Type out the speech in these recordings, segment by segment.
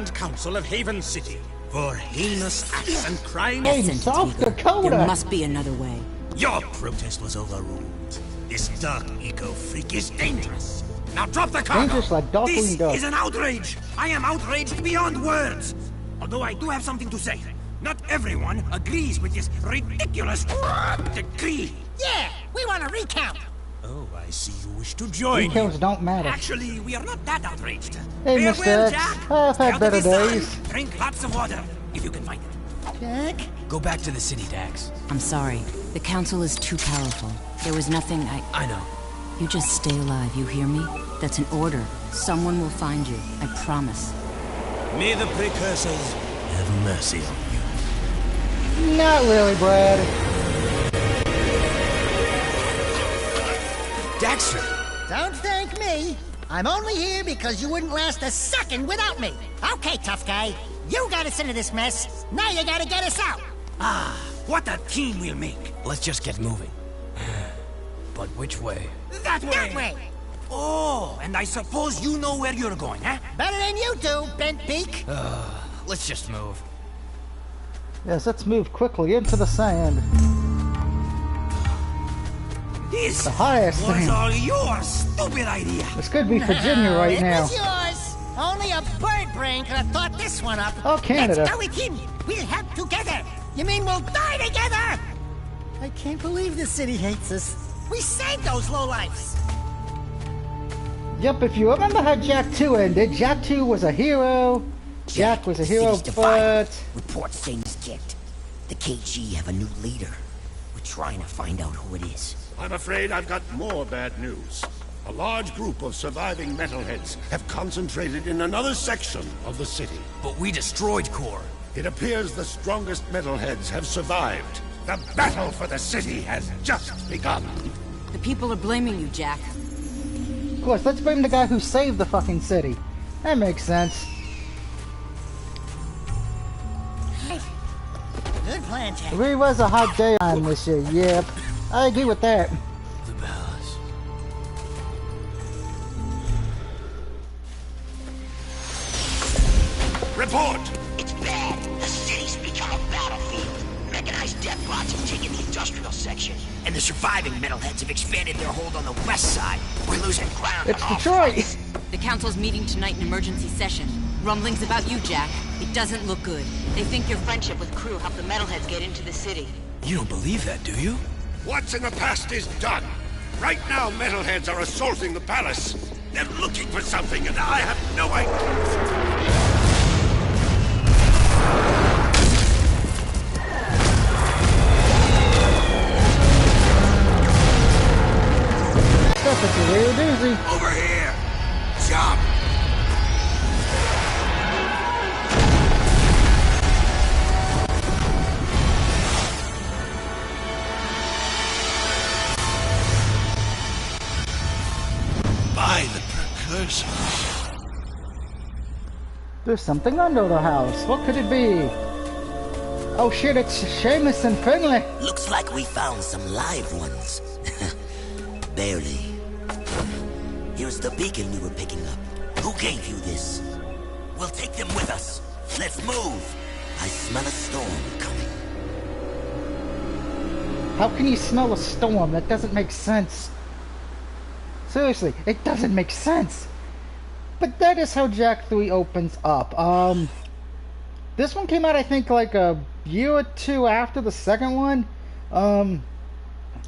Grand Council of Haven City for heinous acts and crimes. Hey, South Dakota! There must be another way. Your protest was overruled. This dark eco-freak is dangerous. Now drop the cargo! Dangerous like Darkwing This Duck. is an outrage! I am outraged beyond words! Although I do have something to say. Not everyone agrees with this ridiculous decree. Yeah, we want a recount. Oh, I see you wish to join. Recounts don't matter. Actually, we are not that outraged. Hey, Farewell, Mr. X. Jack. I've Stay had out better of the sun. days. Drink lots of water, if you can find it. Jack? Go back to the city, Dax. I'm sorry. The council is too powerful. There was nothing I know. You just stay alive, you hear me? That's an order. Someone will find you. I promise. May the precursors have mercy on you. Not really, Brad. Daxter! Don't thank me. I'm only here because you wouldn't last a second without me. Okay, tough guy. You got us into this mess. Now you gotta get us out. Ah, what a team we'll make. Let's just get moving. But which way? That way. That way. Oh, and I suppose you know where you're going, huh? Better than you do, Bent Beak. Let's just move. Yes, let's move quickly into the sand. This The highest was thing. all your stupid idea. This could be Virginia No, right it now. was yours. Only a bird brain could have thought this one up. Oh, Canada. Let's go with him. We'll help together. You mean we'll die together? I can't believe the city hates us. We saved those lowlifes. Yep, if you remember how Jack 2 ended, Jack 2 was a hero. Jack was a hero, City's divided. but... Reports say he's kicked. The KG have a new leader. We're trying to find out who it is. I'm afraid I've got more bad news. A large group of surviving metalheads have concentrated in another section of the city. But we destroyed Core. It appears the strongest metalheads have survived. The battle for the city has just begun. The people are blaming you, Jack. Of course, let's blame the guy who saved the fucking city. That makes sense. Good plan, Jack. It really was a hot day on this year, yep. I agree with that. The palace. Report! It's bad. The city's become a battlefield. Mechanized death bots have taken the industrial section, and the surviving metalheads have expanded their hold on the west side. We're losing ground It's on all Detroit! fronts. The council's meeting tonight in emergency session. Rumblings about you, Jack. It doesn't look good. They think your friendship with Crew helped the metalheads get into the city. You don't believe that, do you? What's in the past is done. Right now, metalheads are assaulting the palace. They're looking for something, and I have no idea. Stuff, it's a real doozy. Over here! Jump! By the precursors. There's something under the house. What could it be? Oh shit, it's Seamus and Finley. Looks like we found some live ones. Barely. Here's the beacon we were picking up. Who gave you this? We'll take them with us. Let's move. I smell a storm coming. How can you smell a storm? That doesn't make sense. Seriously, it doesn't make sense. But that is how Jack 3 opens up. This one came out, I think, like a year or two after the second one.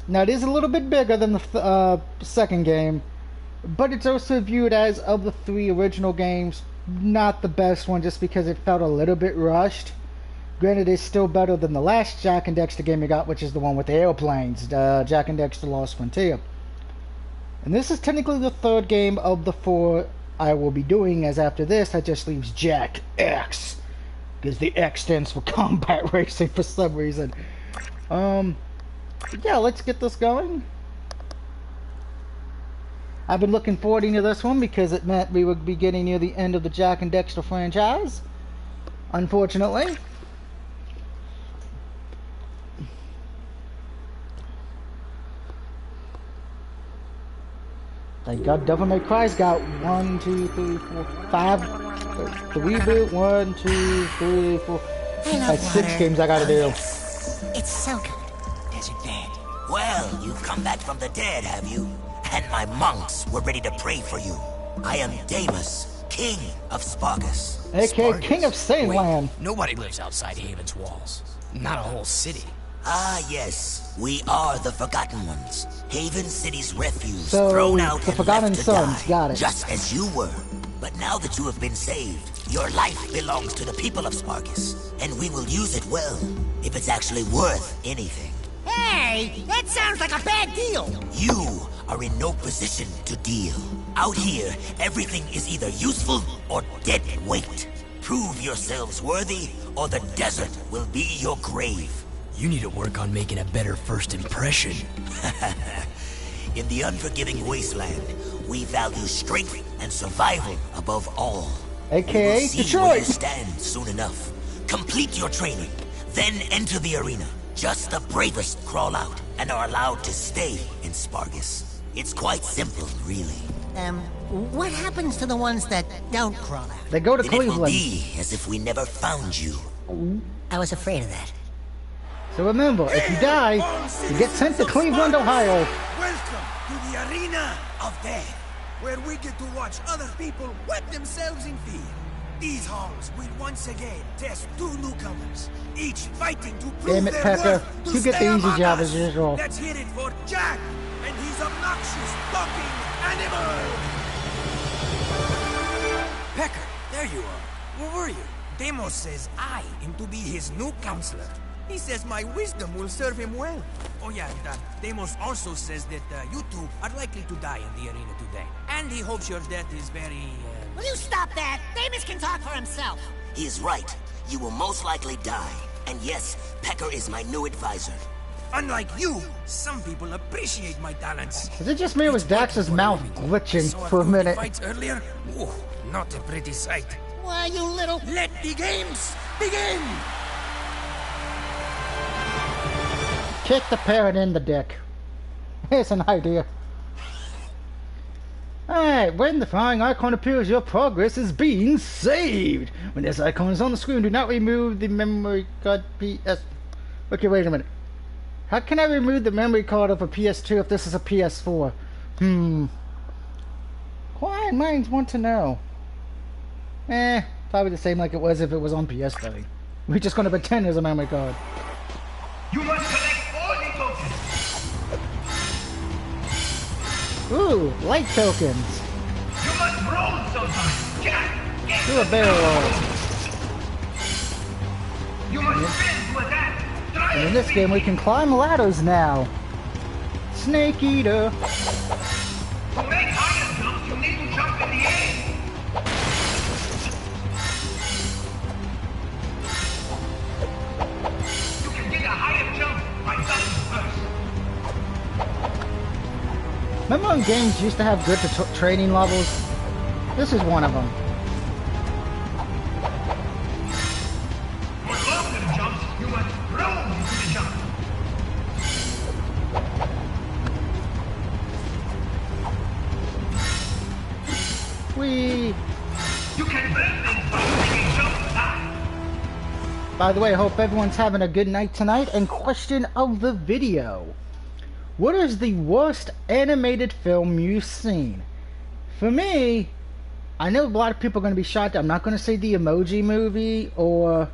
Now, it is a little bit bigger than the second game. But it's also viewed as, of the 3 original games, not the best one just because it felt a little bit rushed. Granted, it's still better than the last Jak and Daxter game we got, which is the one with the airplanes, Jak and Daxter Lost Frontier. And this is technically the 3rd game of the 4 I will be doing, as after this, that just leaves Jak X. Because the X stands for Combat Racing for some reason. Yeah, let's get this going. I've been looking forward to this one because it meant we would be getting near the end of the Jak and Daxter franchise. Unfortunately. Thank God Devil May Cry's got 1, 2, 3, 4, 5 The reboot, 1, 2, 3, 4. I love Like 6 water. games I gotta do. It's so good. Desert bed. Well, you've come back from the dead, have you? And my monks were ready to pray for you. I am Damus, king of Spargus. AKA King of Wait, Saneland. nobody lives outside Haven's walls. Not a whole city. Ah, yes. We are the Forgotten Ones. Haven City's refuse, So, thrown out the and Forgotten left to Sons, die, got it. just as you were. But now that you have been saved, your life belongs to the people of Spargus, and we will use it well, if it's actually worth anything. Hey, that sounds like a bad deal. You are in no position to deal. Out here, everything is either useful or dead weight. Prove yourselves worthy, or the desert will be your grave. You need to work on making a better first impression. In the unforgiving wasteland, we value strength and survival above all. AKA We will see where you Detroit. stand soon enough. Complete your training, then enter the arena. Just the bravest crawl out and are allowed to stay in Spargus. It's quite simple, really. What happens to the ones that don't crawl out? They go to Then it will Cleveland. be as if we never found you. I was afraid of that. So remember, if you die, you get sent to Cleveland, Ohio. Welcome to the arena of death, where we get to watch other people wet themselves in fear. These halls will once again test 2 newcomers, each fighting to prove Damn it, their Pecker. worth to You get stay the easy among job us. as usual. Let's hear it for Jack and his obnoxious talking animal. Pecker, there you are. Where were you? Deimos says I am to be his new counselor. He says my wisdom will serve him well. Oh yeah, and Deimos also says that you two are likely to die in the arena today. And he hopes your death is very, Will you stop that? Damus can talk for himself. He is right. You will most likely die. And yes, Pecker is my new advisor. Unlike you, some people appreciate my talents. Is it just me or was Dax's mouth glitching Saw for a few minute? Fights earlier? Ooh, not a pretty sight. Why, you little... Let the games begin! Kick the parrot in the dick. Here's an idea. Alright, when the firing icon appears, your progress is being saved. When this icon is on the screen, do not remove the memory card PS... Okay, wait a minute. How can I remove the memory card of a PS2 if this is a PS4? Quiet minds want to know. Probably the same like it was if it was on PS3. We're just gonna pretend there's a memory card. You must collect all the tokens. Ooh, light tokens. You must roll sometimes. Jack, get Do a barrel roll. You must spin to attack. Try And in and this spin. game, we can climb ladders now. Snake Eater. To make higher jumps, you need to jump in the air. You can get a higher jump by jumping first. Remember when games used to have good training levels? This is one of them. For longer jumps, you must roll into the jump. Whee! You can burn things by using a jump attack. By the way, I hope everyone's having a good night tonight. And question of the video. What is the worst animated film you've seen? For me, I know a lot of people are going to be shocked. I'm not going to say the Emoji Movie or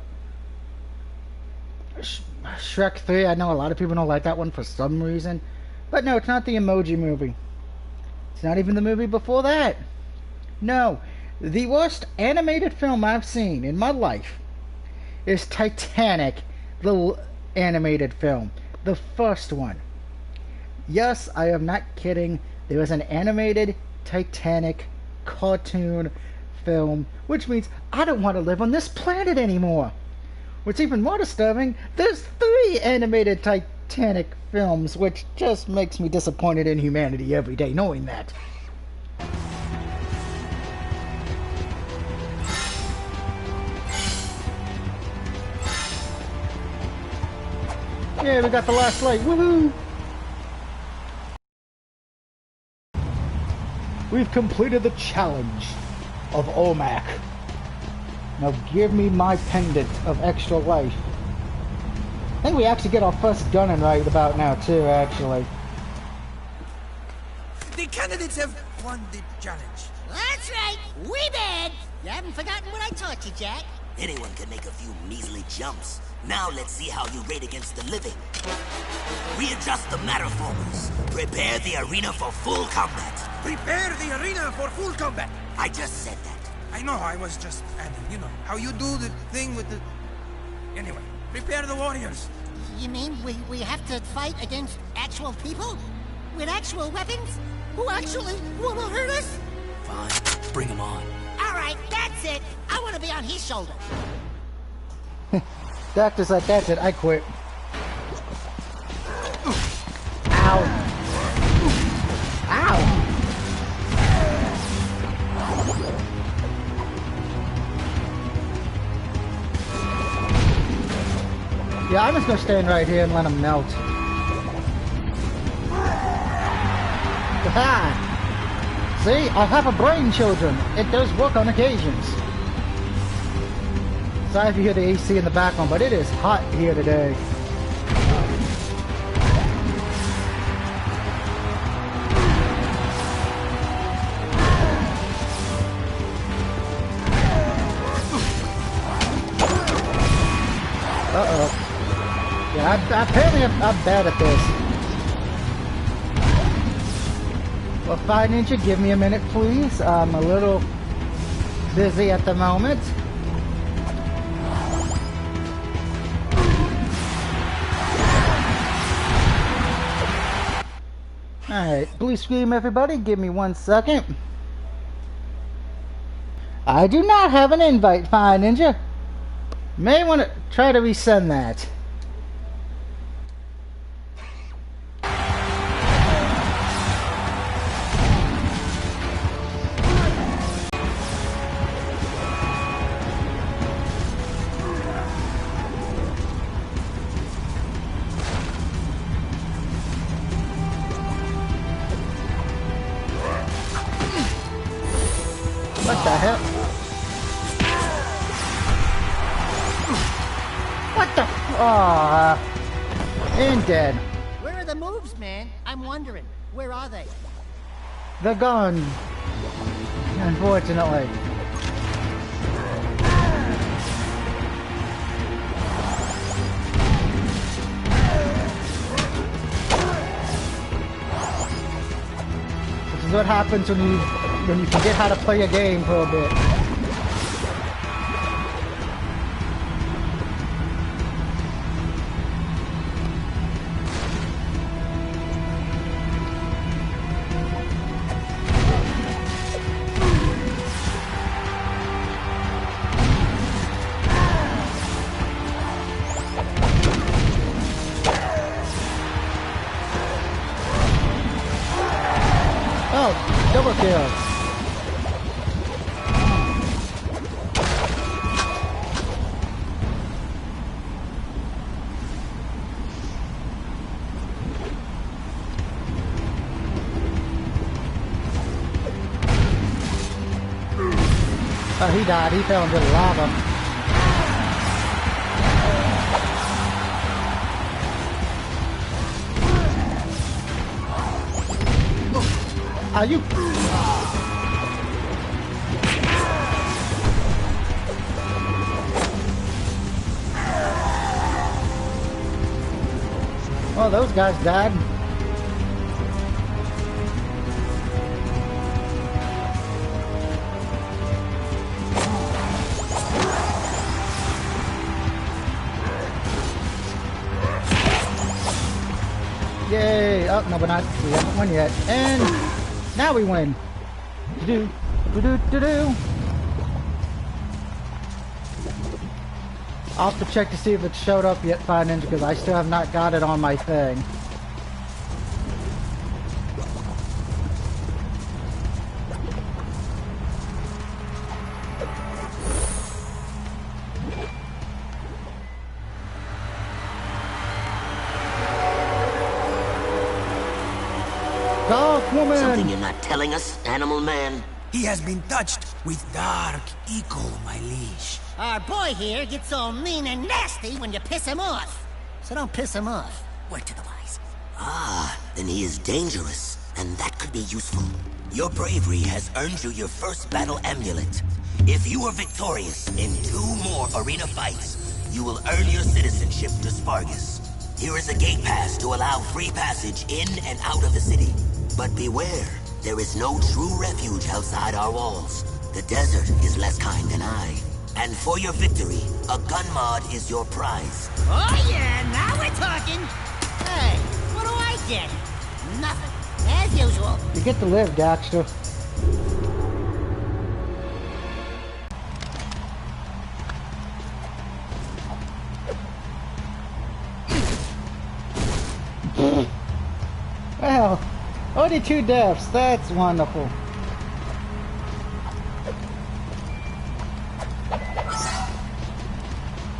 Shrek 3. I know a lot of people don't like that one for some reason. But no, it's not the Emoji Movie. It's not even the movie before that. No, the worst animated film I've seen in my life is Titanic, the animated film. The first one. Yes, I am not kidding. There was an animated Titanic cartoon film, which means I don't want to live on this planet anymore. What's even more disturbing, there's 3 animated Titanic films, which just makes me disappointed in humanity every day knowing that. Yeah, we got the last light. Woohoo! We've completed the challenge of OMAC. Now give me my pendant of extra life. I think we actually get our first gunning right about now too, actually. The candidates have won the challenge. That's right. We did. You haven't forgotten what I taught you, Jack. Anyone can make a few measly jumps. Now let's see how you rate against the living. Readjust the matterformers. Prepare the arena for full combat. Prepare the arena for full combat. I just said that. I know, I was just adding, you know, how you do the thing with the... Anyway, prepare the warriors. You mean we have to fight against actual people? With actual weapons? Who actually want to hurt us? Fine, bring him on. All right, that's it. I want to be on his shoulder. Doctor's like, that's it, I quit. Ow. Ow. Yeah, I'm just gonna stand right here and let him melt. Ha! See, I have a brain, children. It does work on occasions. Sorry if you hear the AC in the background, but it is hot here today. Uh-oh. Yeah, apparently I'm bad at this. Well, Fire Ninja, give me a minute, please. I'm a little busy at the moment. Alright, blue screen, everybody. Give me 1 second. I do not have an invite, Fire Ninja. May want to try to resend that. What the hell? What the? And dead. Where are the moves, man? I'm wondering. Where are they? They're gone. Unfortunately. This is what happens when you forget how to play a game for a bit. Oh, double kill. Oh, he died. He fell into the lava. Are you? Oh, those guys died. Yay! Oh, no, we haven't won yet. And now we win. Do do do do do. I'll have to check to see if it showed up yet, Fire Ninja, because I still have not got it on my thing. Dark woman! Something you're not telling us, Animal Man? He has been touched with dark eco, my liege. Our boy here gets all mean and nasty when you piss him off. So don't piss him off. Word to the wise. Ah, then he is dangerous, and that could be useful. Your bravery has earned you your first battle amulet. If you are victorious in 2 more arena fights, you will earn your citizenship to Spargus. Here is a gate pass to allow free passage in and out of the city. But beware, there is no true refuge outside our walls. The desert is less kind than I. And for your victory, a gun mod is your prize. Oh yeah, now we're talking. Hey, what do I get? Nothing. As usual. You get to live, Daxter. Well, only 2 deaths. That's wonderful.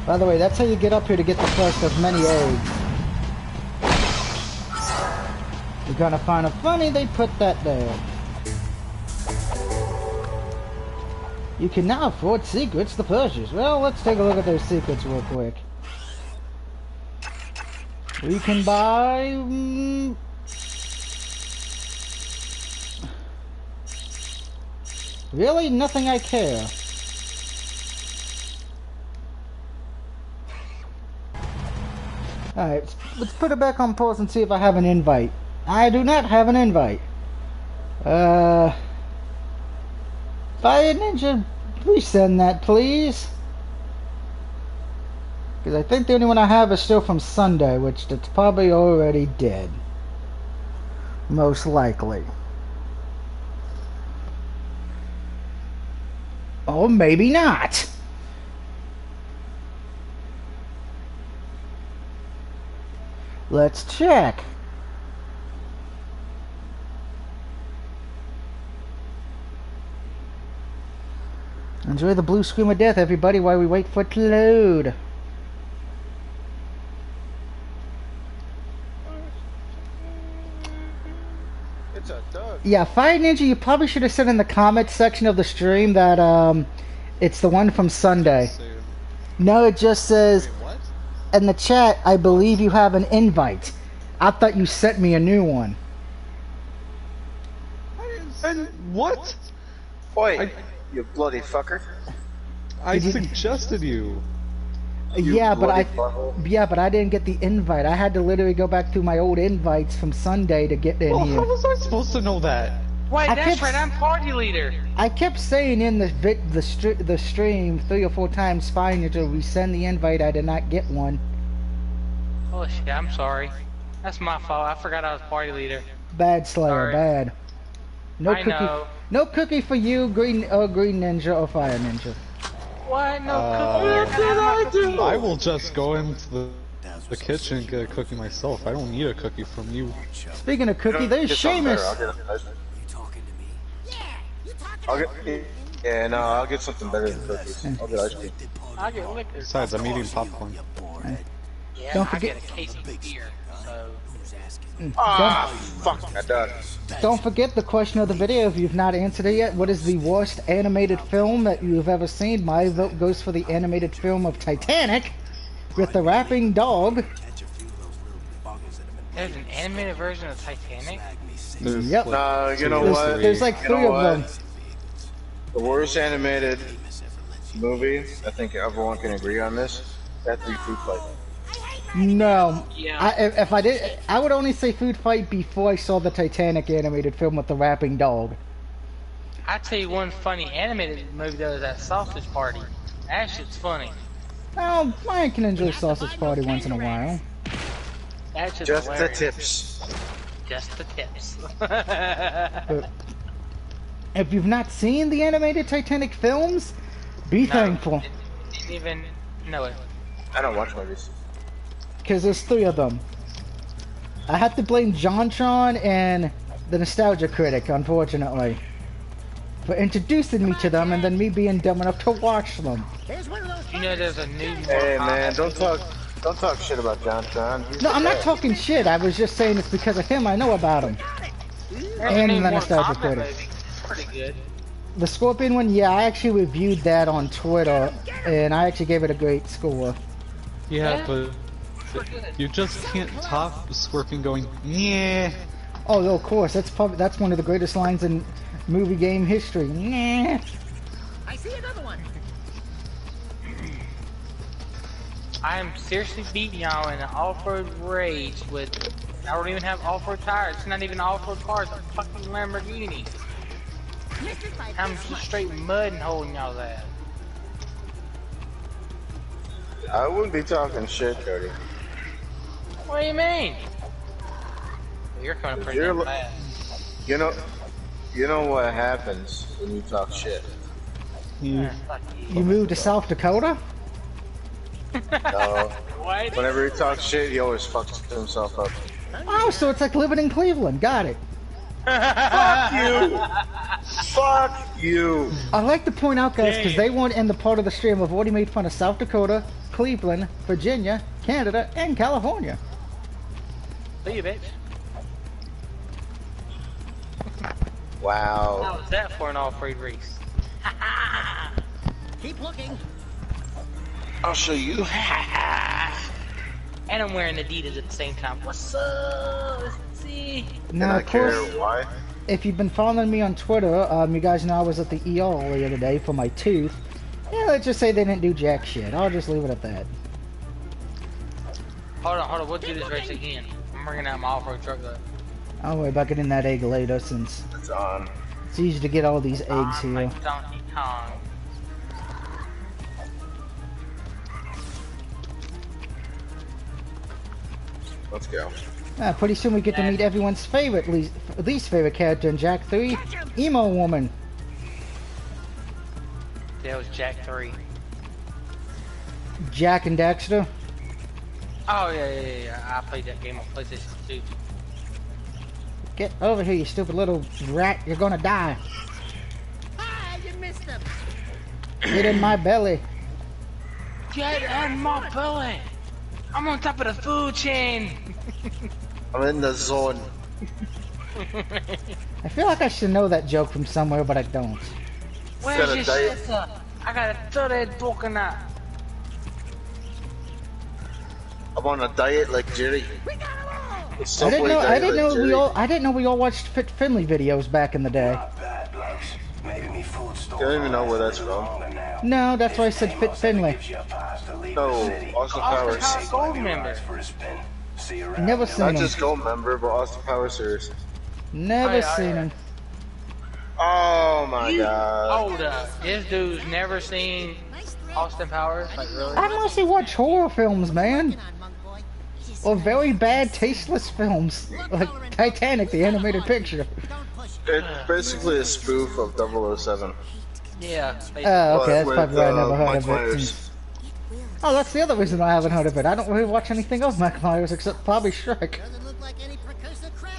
By the way, that's how you get up here to get the first of many eggs. You're gonna find it funny they put that there. You can now afford secrets to purchase. Well, let's take a look at those secrets real quick. We can buy... really? Nothing I care. Alright, let's put it back on pause and see if I have an invite. I do not have an invite. Fire Ninja, resend that, please. Because I think the only one I have is still from Sunday, which that's probably already dead. Most likely. Or maybe not. Let's check. Enjoy the blue screen of death, everybody, while we wait for it to load. It's a dog. Yeah, Fire Ninja, you probably should have said in the comments section of the stream that it's the one from Sunday. No, it just says... Wait, what? In the chat, I believe you have an invite. I thought you sent me a new one. And what? Oi, you bloody fucker. I suggested you. Yeah, but I butthole. didn't get the invite. I had to literally go back through my old invites from Sunday to get in Well, here. how was I supposed to know that? Wait, I that's kept- right, I'm party leader. I kept saying in the stream 3 or 4 times, fine, to resend the invite. I did not get one. Oh shit, I'm sorry. That's my fault. I forgot I was party leader. Bad Slayer, Sorry. bad. No I cookie. know. No cookie for you, Green Ninja or Fire Ninja. What? No cookie? I will just go into the kitchen and get a cookie myself. I don't need a cookie from you. Speaking of cookie, there's Get something better, Seamus. I'll get a- You talking to me? Yeah, you talking I'll about get, yeah, no, I'll get something better than cookies. I'll get ice cream. I get liquor. Besides, I'm eating popcorn. Yeah, Don't I forget- get a case of beer. So Ah, fuck, I died. Don't forget the question of the video if you've not answered it yet. What is the worst animated film that you've ever seen? My vote goes for the animated film of Titanic with the rapping dog. there's an animated version of Titanic. There's Yep. No, you know There's, what? there's like You know 3 of what? them. The worst animated movie, I think everyone can agree on this, that's the Food Fight. No. Yeah. If I did, I would only say Food Fight before I saw the Titanic animated film with the rapping dog. I tell you one funny animated movie though is that Sausage Party. That shit's funny. Well, I can enjoy Sausage Party once in a while. That shit's Just the hilarious. tips. Just the tips. But if you've not seen the animated Titanic films, be thankful. Didn't even know it. I don't watch movies. Because there's 3 of them. I have to blame JonTron and the Nostalgia Critic, unfortunately, for introducing me to them and then me being dumb enough to watch them. There's one of those. You know there's a new Hey man, don't talk shit about John John. No, I'm not talking shit. I was just saying it's because of him I know about him. There's a and new the Mortal Nostalgia Kombat Critic. movie. It's pretty good. The Scorpion one, yeah, I actually reviewed that on Twitter, and I actually gave it a great score. Yeah, but you just can't top Scorpion going, yeah. Oh, of course, that's one of the greatest lines in movie game history. Nah. I see another one. I am seriously beating y'all in an off-road rage with. I don't even have off-road tires. It's not even off-road cars. A fucking Lamborghini. I'm just straight mud and holding y'all's ass. I wouldn't be talking shit, Cody. What do you mean? You're coming pretty damn fast. You know what happens when you talk shit. You moved to South Dakota? No. Whenever he talks shit, he always fucks himself up. Oh, so it's like living in Cleveland. Got it. Fuck you! Fuck you! I like to point out, guys, because they weren't in the part of the stream. I've already made fun of South Dakota, Cleveland, Virginia, Canada, and California. See you, bitch. Wow. How was that for an off-road race? Keep looking. I'll show you. And I'm wearing Adidas at the same time. What's up? Let's see. Now, I of course, care why? if you've been following me on Twitter, you guys know I was at the ER earlier today for my tooth. Yeah, let's just say they didn't do jack shit. I'll just leave it at that. Hold on. We'll do this race again. I'm bringing out my off-road truck though. I'll worry about getting that egg later since It's on. it's easy to get all these eggs here. Like Donkey Kong. Let's go. Pretty soon we get to meet everyone's favorite, least favorite character in Jack 3, Emo Woman. That was Jack 3. Jack and Dexter. Oh yeah. I played that game on PlayStation 2. Get over here, you stupid little rat. You're gonna die. Ah, you missed him. Get in my belly. Get in my belly. I'm on top of the food chain. I'm in the zone. I feel like I should know that joke from somewhere, but I don't. Where's your sister? I got a third coconut. I'm on a diet like Jerry. I didn't know we all watched Fit Finley videos back in the day. You don't even know where that's from. No, that's why I said Fit Finley. No, Austin Powers. Gold member. Never seen Not him. just Gold member, but Austin Powers series. Never seen him. Oh my god. Hold up. This dude's never seen Austin Powers? Like, really? I mostly watch horror films, man. Or very bad, tasteless films. Like Titanic, the animated picture. It's basically a spoof of 007. Yeah. Oh, okay, that's probably why I never heard Mike of it. Myers. Oh, that's the other reason I haven't heard of it. I don't really watch anything else Mike Myers except probably Shrek.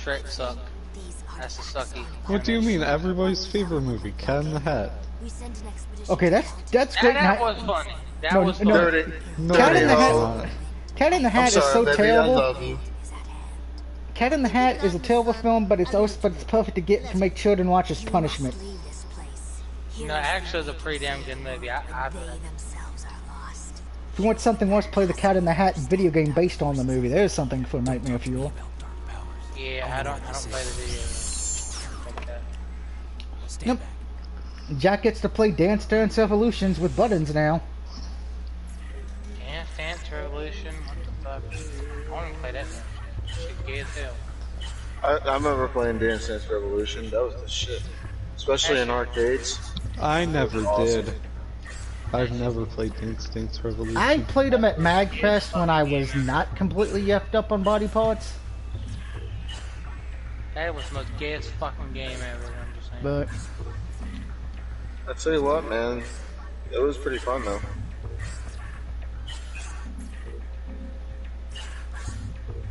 Shrek suck. That's a sucky. What do you mean? Everybody's favorite movie, Cat in the Hat. Okay, that's great. That was funny. That No, was funny. no. Dirty. Cat in the Dirty Hat. hoe. Cat in the Hat I'm is so sorry, baby, terrible. I love you. Cat in the Hat is a terrible film, but it's perfect to make children watch as punishment. No, actually, it's a pretty damn good movie. If you want something worse, play the Cat in the Hat video game based on the movie. There's something for Nightmare Fuel. Yeah, I don't play the video. Nope. Jack gets to play Dance Dance Revolutions with buttons now. Dance Revolution? What the fuck? I want to play that shit gay as hell. I remember playing Dance Dance Revolution. That was the shit. Especially in arcades. I never Awesome. did. I've never played Dance Dance Revolution. I played them at MagFest when I was not completely yeffed up on body parts. That was the most gayest fucking game ever, I'm just saying. But I tell you what, man. It was pretty fun, though.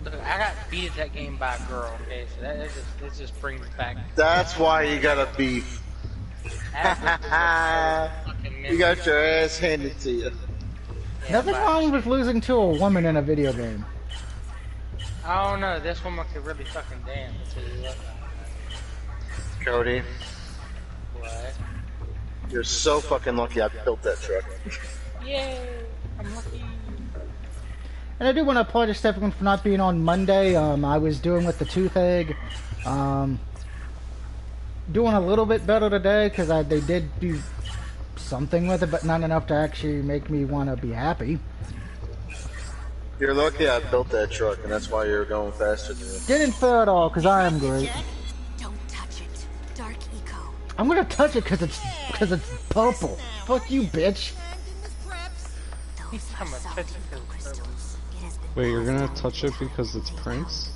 Look, I got beat at that game by a girl, okay? So that just brings back. That's why you got a beef. You got your ass handed to you. nothing wrong with losing to a woman in a video game. I don't know, this woman could really fucking dance. I'll tell you what. Cody, What? You're so fucking lucky I built that truck. Yay! I'm lucky. And I do want to apologize to everyone for not being on Monday. I was doing with the toothache. Doing a little bit better today because they did do something with it, but not enough to actually make me want to be happy. You're lucky I built that truck, and that's why you're going faster than me. Didn't fair at all because I am great. Don't touch it. Dark eco. I'm gonna touch it because it's purple. Fuck you, bitch. I'm gonna touch it 'cause Wait, you're gonna touch it because it's Prince?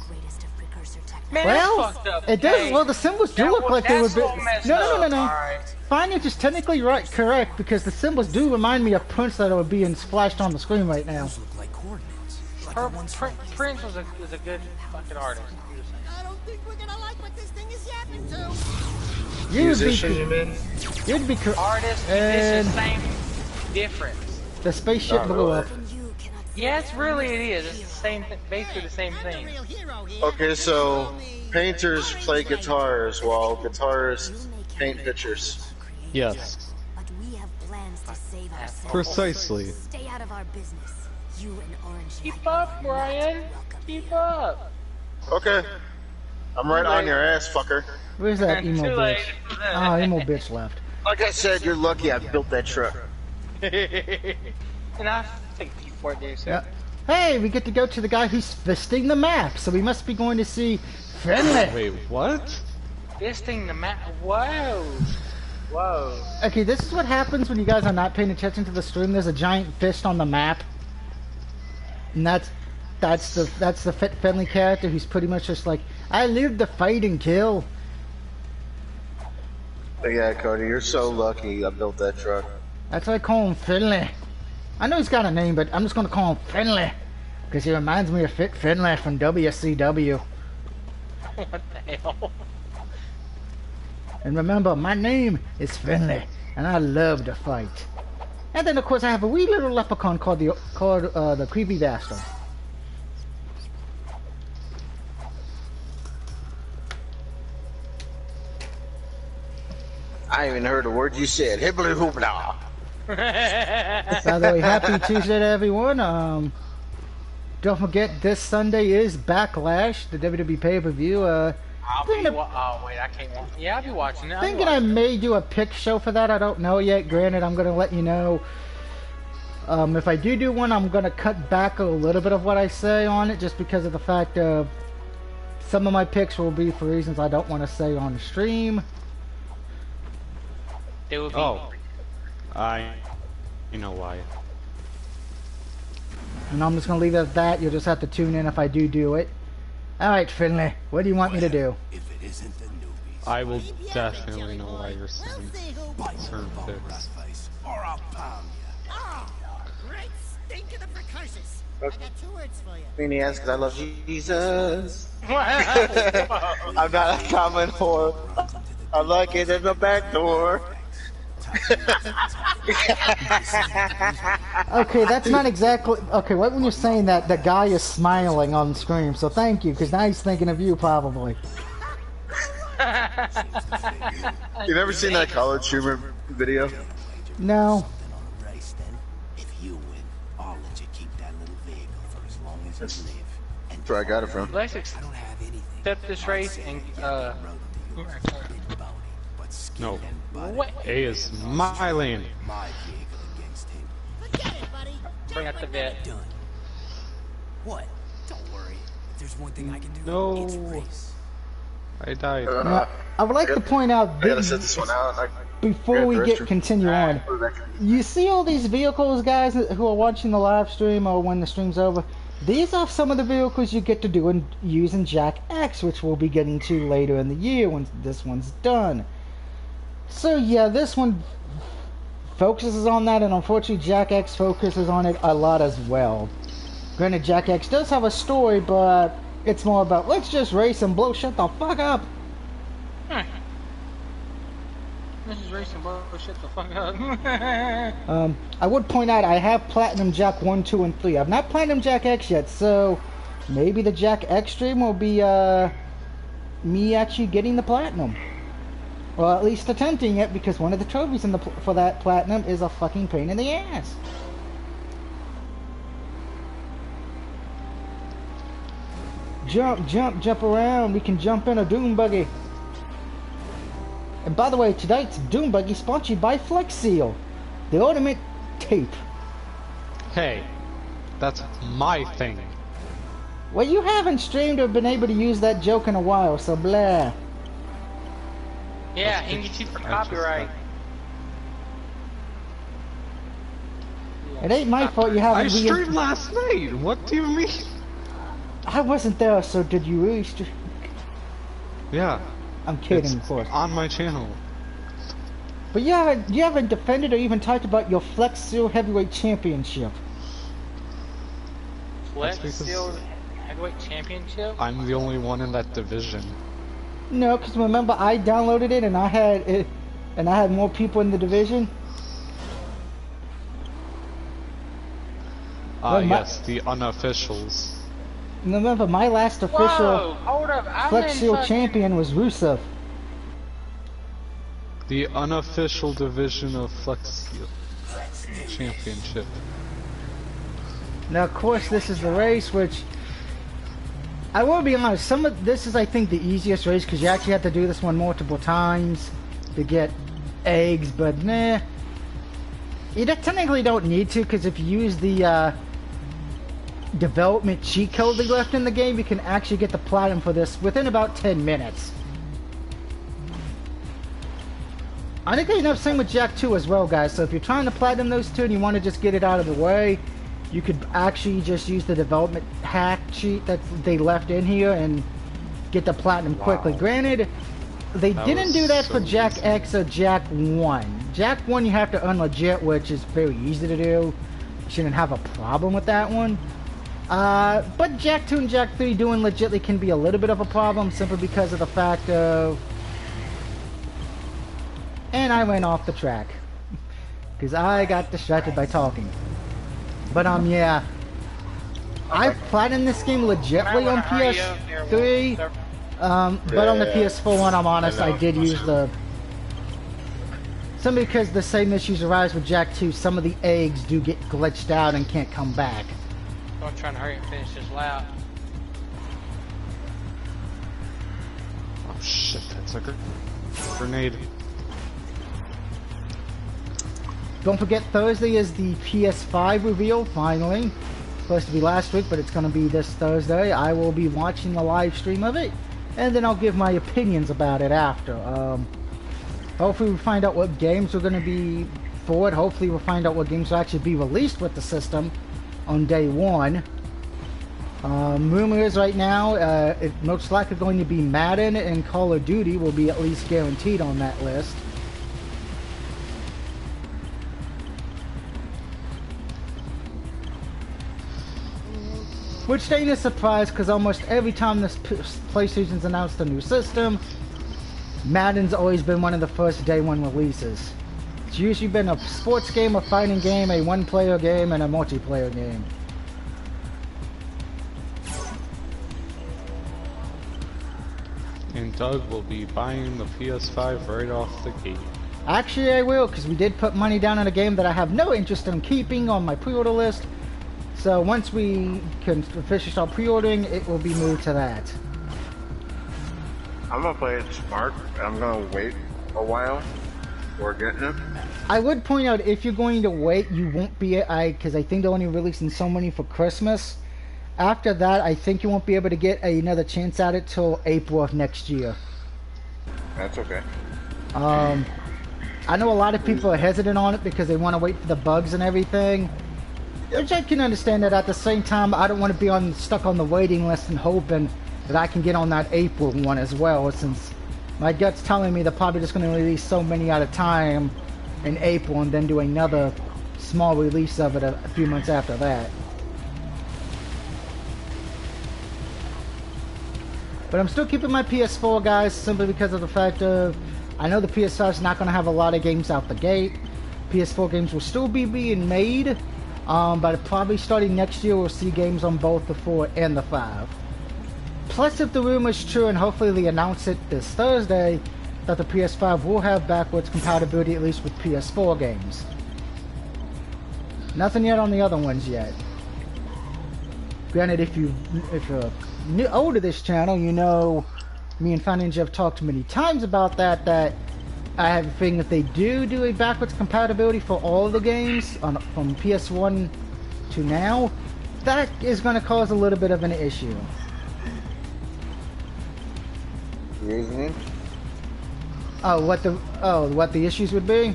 Man, Well, that's fucked up. it does. Hey, Well, the symbols do look like they would that's be. what messed No. up. Alright. Fine, you're just technically right, correct, because the symbols do remind me of Prince that are being splashed on the screen right now. Those look like coordinates. Like Her, the ones Prince was a good fucking artist. I don't think we're gonna like what this thing is yapping to. Musician, you mean? You'd be correct. Artist, And musician, same difference. the spaceship Not blew really. up. Yeah, it is. It's the same, basically the same thing. Okay, so painters play guitars while guitarists paint pictures. Yes. But we have plans to save ourselves. Precisely. Stay out of our business. You and Orange. Keep up, Brian. Keep up. Okay. I'm right on your ass, fucker. Where's that emo Too bitch? late. Ah, emo bitch left. Like I said, you're lucky I built that truck. And I take you for it, there, sir. Yeah. Hey, we get to go to the guy who's fisting the map, so we must be going to see Finley. Wait, what? This thing, the map. Whoa. Whoa. Okay, this is what happens when you guys are not paying attention to the stream. There's a giant fist on the map, and that's the Fit Finley character who's pretty much just like, I live to fight and kill. But yeah, Cody, you're so lucky I built that truck. That's why I call him Finley. I know he's got a name, but I'm just gonna call him Finley because he reminds me of Fit Finley from WCW. What the hell? And remember, my name is Finley, and I love to fight. And then, of course, I have a wee little leprechaun called the Creepy Bastard. I ain't even heard a word you said. Hibbly hoopla. By the way, happy Tuesday to everyone. Don't forget, this Sunday is Backlash, the WWE pay-per-view. oh wait, I can't watch. Yeah, I'll be watching it. Thinking I may do a pick show for that. I don't know yet. Granted, I'm gonna let you know. If I do one, I'm gonna cut back a little bit of what I say on it, just because of the fact of some of my picks will be for reasons I don't want to say on stream. They will be. Oh. You know why. And I'm just gonna leave it at that. You'll just have to tune in if I do it. Alright, Finley, what do you want me to do? If it isn't the newbies. I will definitely know why you're saying certain picks. Or I'll pound you. Oh, great stink of the precursors. I got 2 words for you. Meanie ass, 'cause I love Jesus. Wow. I'm not a common whore. I like it in the back door. Okay, that's not exactly... Okay, right when you're saying that, the guy is smiling on screen, so thank you, because now he's thinking of you, probably. You never seen that college humor video? No. If you win, I'll let you keep that little vehicle for as long as you live. That's where I got it from. Let's I don't have anything. accept this race and No. what? A is my lane. My vehicle against him. Forget it, buddy. Bring out the vet. Done. What? Don't worry. If there's one thing I can do, No. it's race. I died. Now, I would like to point out I gotta set this one out. before we continue on. You see all these vehicles, guys, who are watching the live stream or when the stream's over? These are some of the vehicles you get to do and use in Jack X, which we'll be getting to later in the year when this one's done. So yeah, this one focuses on that, and unfortunately Jack X focuses on it a lot as well. Granted, Jack X does have a story, but it's more about, let's just race and blow shut the fuck up. This is racing, bro. Shut the fuck up. I would point out I have Platinum Jack 1, 2, and 3. I've not Platinum Jack X yet, so maybe the Jack X stream will be me actually getting the Platinum. Or at least attempting it, because one of the trophies in the for that platinum is a fucking pain in the ass. Jump, jump, jump around. We can jump in a Doom Buggy. And by the way, tonight's Doom Buggy sponsored by Flex Seal, the ultimate tape. Hey, that's my thing. Well, you haven't streamed or been able to use that joke in a while, so blah. Yeah, he can get you for copyright. It ain't my fault you haven't. I streamed last night. What do you mean? I wasn't there, so did you really stream? Yeah. I'm kidding, it's of course. On my channel. But you haven't defended or even talked about your Flex Seal Heavyweight Championship. Flex Seal Heavyweight Championship? I'm the only one in that division. No, because remember I downloaded it and I had more people in the division. Yes, the unofficials. Remember, my last official Flex Seal champion was Rusev. The unofficial division of Flex Seal Championship. Now, of course, this is the race, which I will be honest. This is, I think, the easiest race because you actually have to do this one multiple times to get eggs. But nah, you technically don't need to because if you use the development cheat code they left in the game, you can actually get the platinum for this within about 10 minutes. I think they end up same with Jack 2 as well, guys. So if you're trying to platinum those two and you want to just get it out of the way, you could actually just use the development hack cheat that they left in here and get the platinum quickly. Granted, they didn't do that for Jack easy. X or Jack 1. Jack 1 you have to earn legit, which is very easy to do. You shouldn't have a problem with that one. But Jack 2 and Jack 3 doing legitly can be a little bit of a problem simply because of the fact of... And I went off the track. Because I got distracted by talking. But yeah. I've platinumed this game legitly on PS3. But on the PS4 one, I'm honest, I did use the... Simply because the same issues arise with Jack 2, some of the eggs do get glitched out and can't come back. I'm trying to hurry and finish this lap. Oh shit, that's a grenade. Don't forget, Thursday is the PS5 reveal, finally. Supposed to be last week, but it's going to be this Thursday. I will be watching the live stream of it, and then I'll give my opinions about it after. Hopefully we'll find out what games are going to be for it. Hopefully we'll find out what games will actually be released with the system on day one. Rumor is right now, it most likely going to be Madden and Call of Duty will be at least guaranteed on that list. Which ain't a surprise because almost every time this PlayStation's announced a new system, Madden's always been one of the first day one releases. It's usually been a sports game, a fighting game, a one-player game, and a multiplayer game. And Doug will be buying the PS5 right off the gate. Actually, I will, because we did put money down on a game that I have no interest in keeping on my pre-order list. So once we can officially start pre-ordering, it will be moved to that. I'm gonna play it smart. I'm gonna wait a while before getting it. I would point out, if you're going to wait, you won't be, because I think they're only releasing so many for Christmas. After that, I think you won't be able to get another chance at it till April of next year. That's okay. I know a lot of people are hesitant on it because they want to wait for the bugs and everything. Which I can understand that. At the same time, I don't want to be stuck on the waiting list and hoping that I can get on that April one as well, since my gut's telling me they're probably just going to release so many at a time in April and then do another small release of it a few months after that. But I'm still keeping my PS4, guys, simply because of the fact of I know the PS5 is not going to have a lot of games out the gate. PS4 games will still be being made, but probably starting next year we'll see games on both the 4 and the 5. Plus, if the rumor is true, and hopefully they announce it this Thursday, that the PS5 will have backwards compatibility, at least with PS4 games. Nothing yet on the other ones yet. Granted, if you're old to this channel, you know me and Fine Ninja have talked many times about that I have a feeling that they do a backwards compatibility for all of the games from PS1 to now, that is going to cause a little bit of an issue. Reasoning? What the issues would be?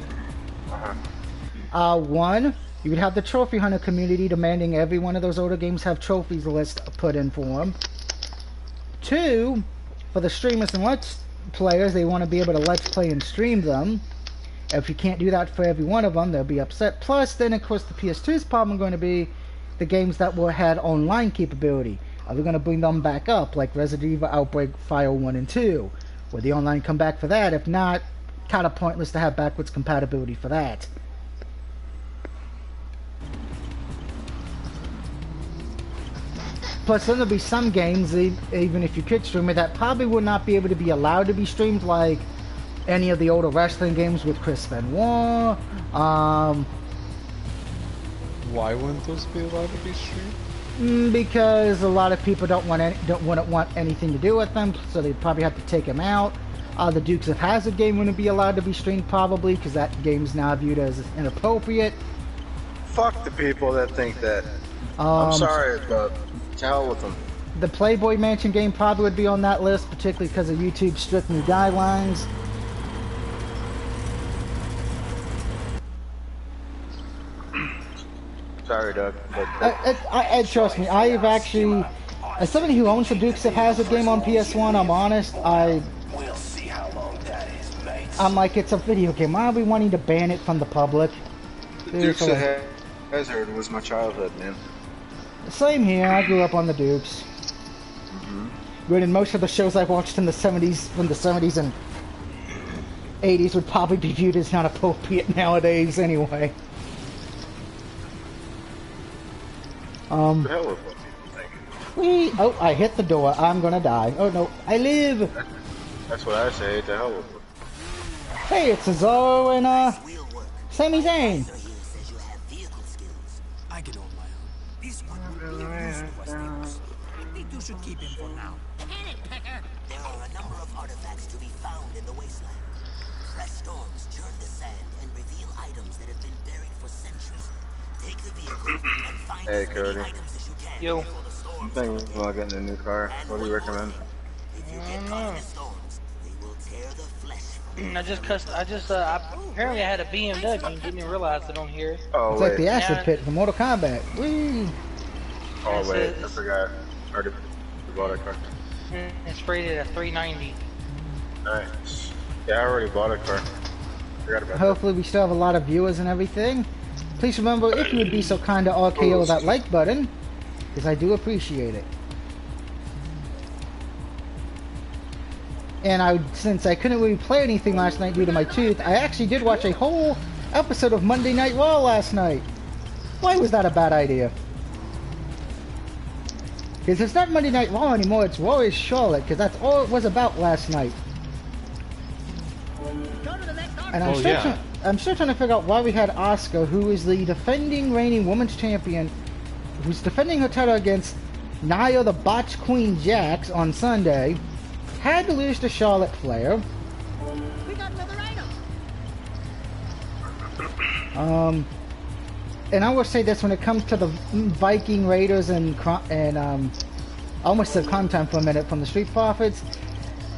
One, you would have the trophy hunter community demanding every one of those older games have trophies list put in for them. Two, for the streamers and let's players, they want to be able to let's play and stream them. If you can't do that for every one of them, they'll be upset. Plus, then of course the PS2's problem going to be the games that had online capability. Are we going to bring them back up, like Resident Evil Outbreak File 1 and 2? Will the online come back for that? If not, kind of pointless to have backwards compatibility for that. Plus, then there'll be some games, even if you could stream it, that probably would not be able to be allowed to be streamed, like any of the older wrestling games with Chris Benoit. Why wouldn't those be allowed to be streamed? Because a lot of people don't want anything to do with them, so they'd probably have to take them out. The Dukes of Hazzard game wouldn't be allowed to be streamed, probably, because that game's now viewed as inappropriate. Fuck the people that think that. I'm sorry, but to hell with them. The Playboy Mansion game probably would be on that list, particularly because of YouTube's strict new guidelines. Sorry, Doug. But trust me, I've actually, as somebody who owns the Dukes of Hazzard game on PS1, I'm honest, I'm like, it's a video game. Why are we wanting to ban it from the public? The Dukes of Hazzard was my childhood, man. Same here. I grew up on the Dukes. Granted, most of the shows I watched in the 70s, from the 70s and 80s, would probably be viewed as not appropriate nowadays, anyway. Oh, I hit the door. I'm gonna die. Oh no, I live. That's what I say. To hell with it. Hey, it's Cesaro and Sami Zayn. I can hold my own. This one will be of use to us, Deimos. I think you should keep him for now. There are a number of artifacts to be found in the wasteland. Fresh storms churn the sand and reveal items that have been buried for centuries. Take the vehicle and find as many items as you can. Yo. I'm thinking about getting a new car. What do you recommend? If you get caught in the storms, they will tear the flesh from apparently I had a BMW and didn't even realize it on here. Oh, it's like the acid pit from Mortal Kombat. Whee! Oh, wait, I forgot. I already bought a car. It's rated at 390. Nice. Yeah, I already bought a car. Forgot about Hopefully we still have a lot of viewers and everything. Please remember, if you would be so kind to RKO that like button, because I do appreciate it. And since I couldn't really play anything last night due to my tooth, I actually did watch a whole episode of Monday Night Raw last night. Why was that a bad idea? Because it's not Monday Night Raw anymore, it's Raw is Charlotte, because that's all it was about last night. And I'm still trying to figure out why we had Asuka, who is the defending reigning women's champion, who's defending her title against Nia the Botch Queen Jax on Sunday, had to lose to Charlotte Flair. We got another item. And I will say this, when it comes to the Viking Raiders and I almost said Crime Time for a minute from the Street Profits,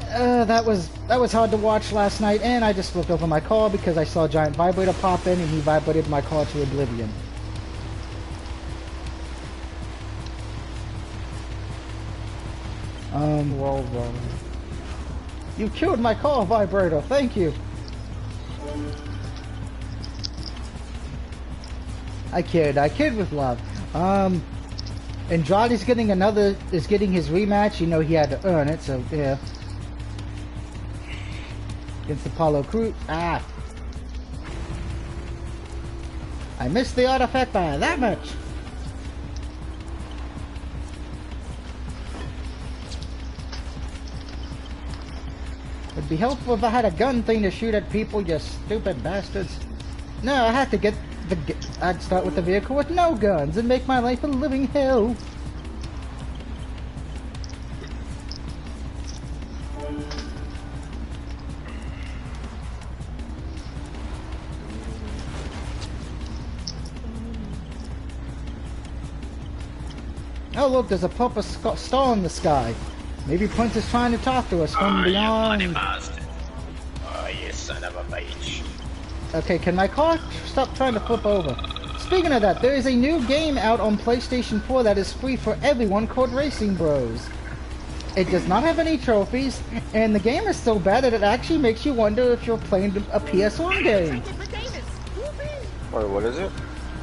that was hard to watch last night, and I just flipped over my car because I saw a giant vibrator pop in and he vibrated my car to oblivion. Well done. You killed my car vibrator, thank you. I kid with love. Andrade's getting his rematch. You know he had to earn it, so yeah. Against Apollo Crews. I missed the artifact by that much. It'd be helpful if I had a gun thing to shoot at people, you stupid bastards. No, I had to get I'd start with the vehicle with no guns and make my life a living hell. Oh look, there's a purple star in the sky. Maybe Prince is trying to talk to us from beyond. You bloody bastard. Oh, you son of a bitch. Okay, can my car stop trying to flip over? Speaking of that, there is a new game out on PlayStation 4 that is free for everyone called Racing Bros. It does not have any trophies, and the game is so bad that it actually makes you wonder if you're playing a PS1 game. Wait, what is it?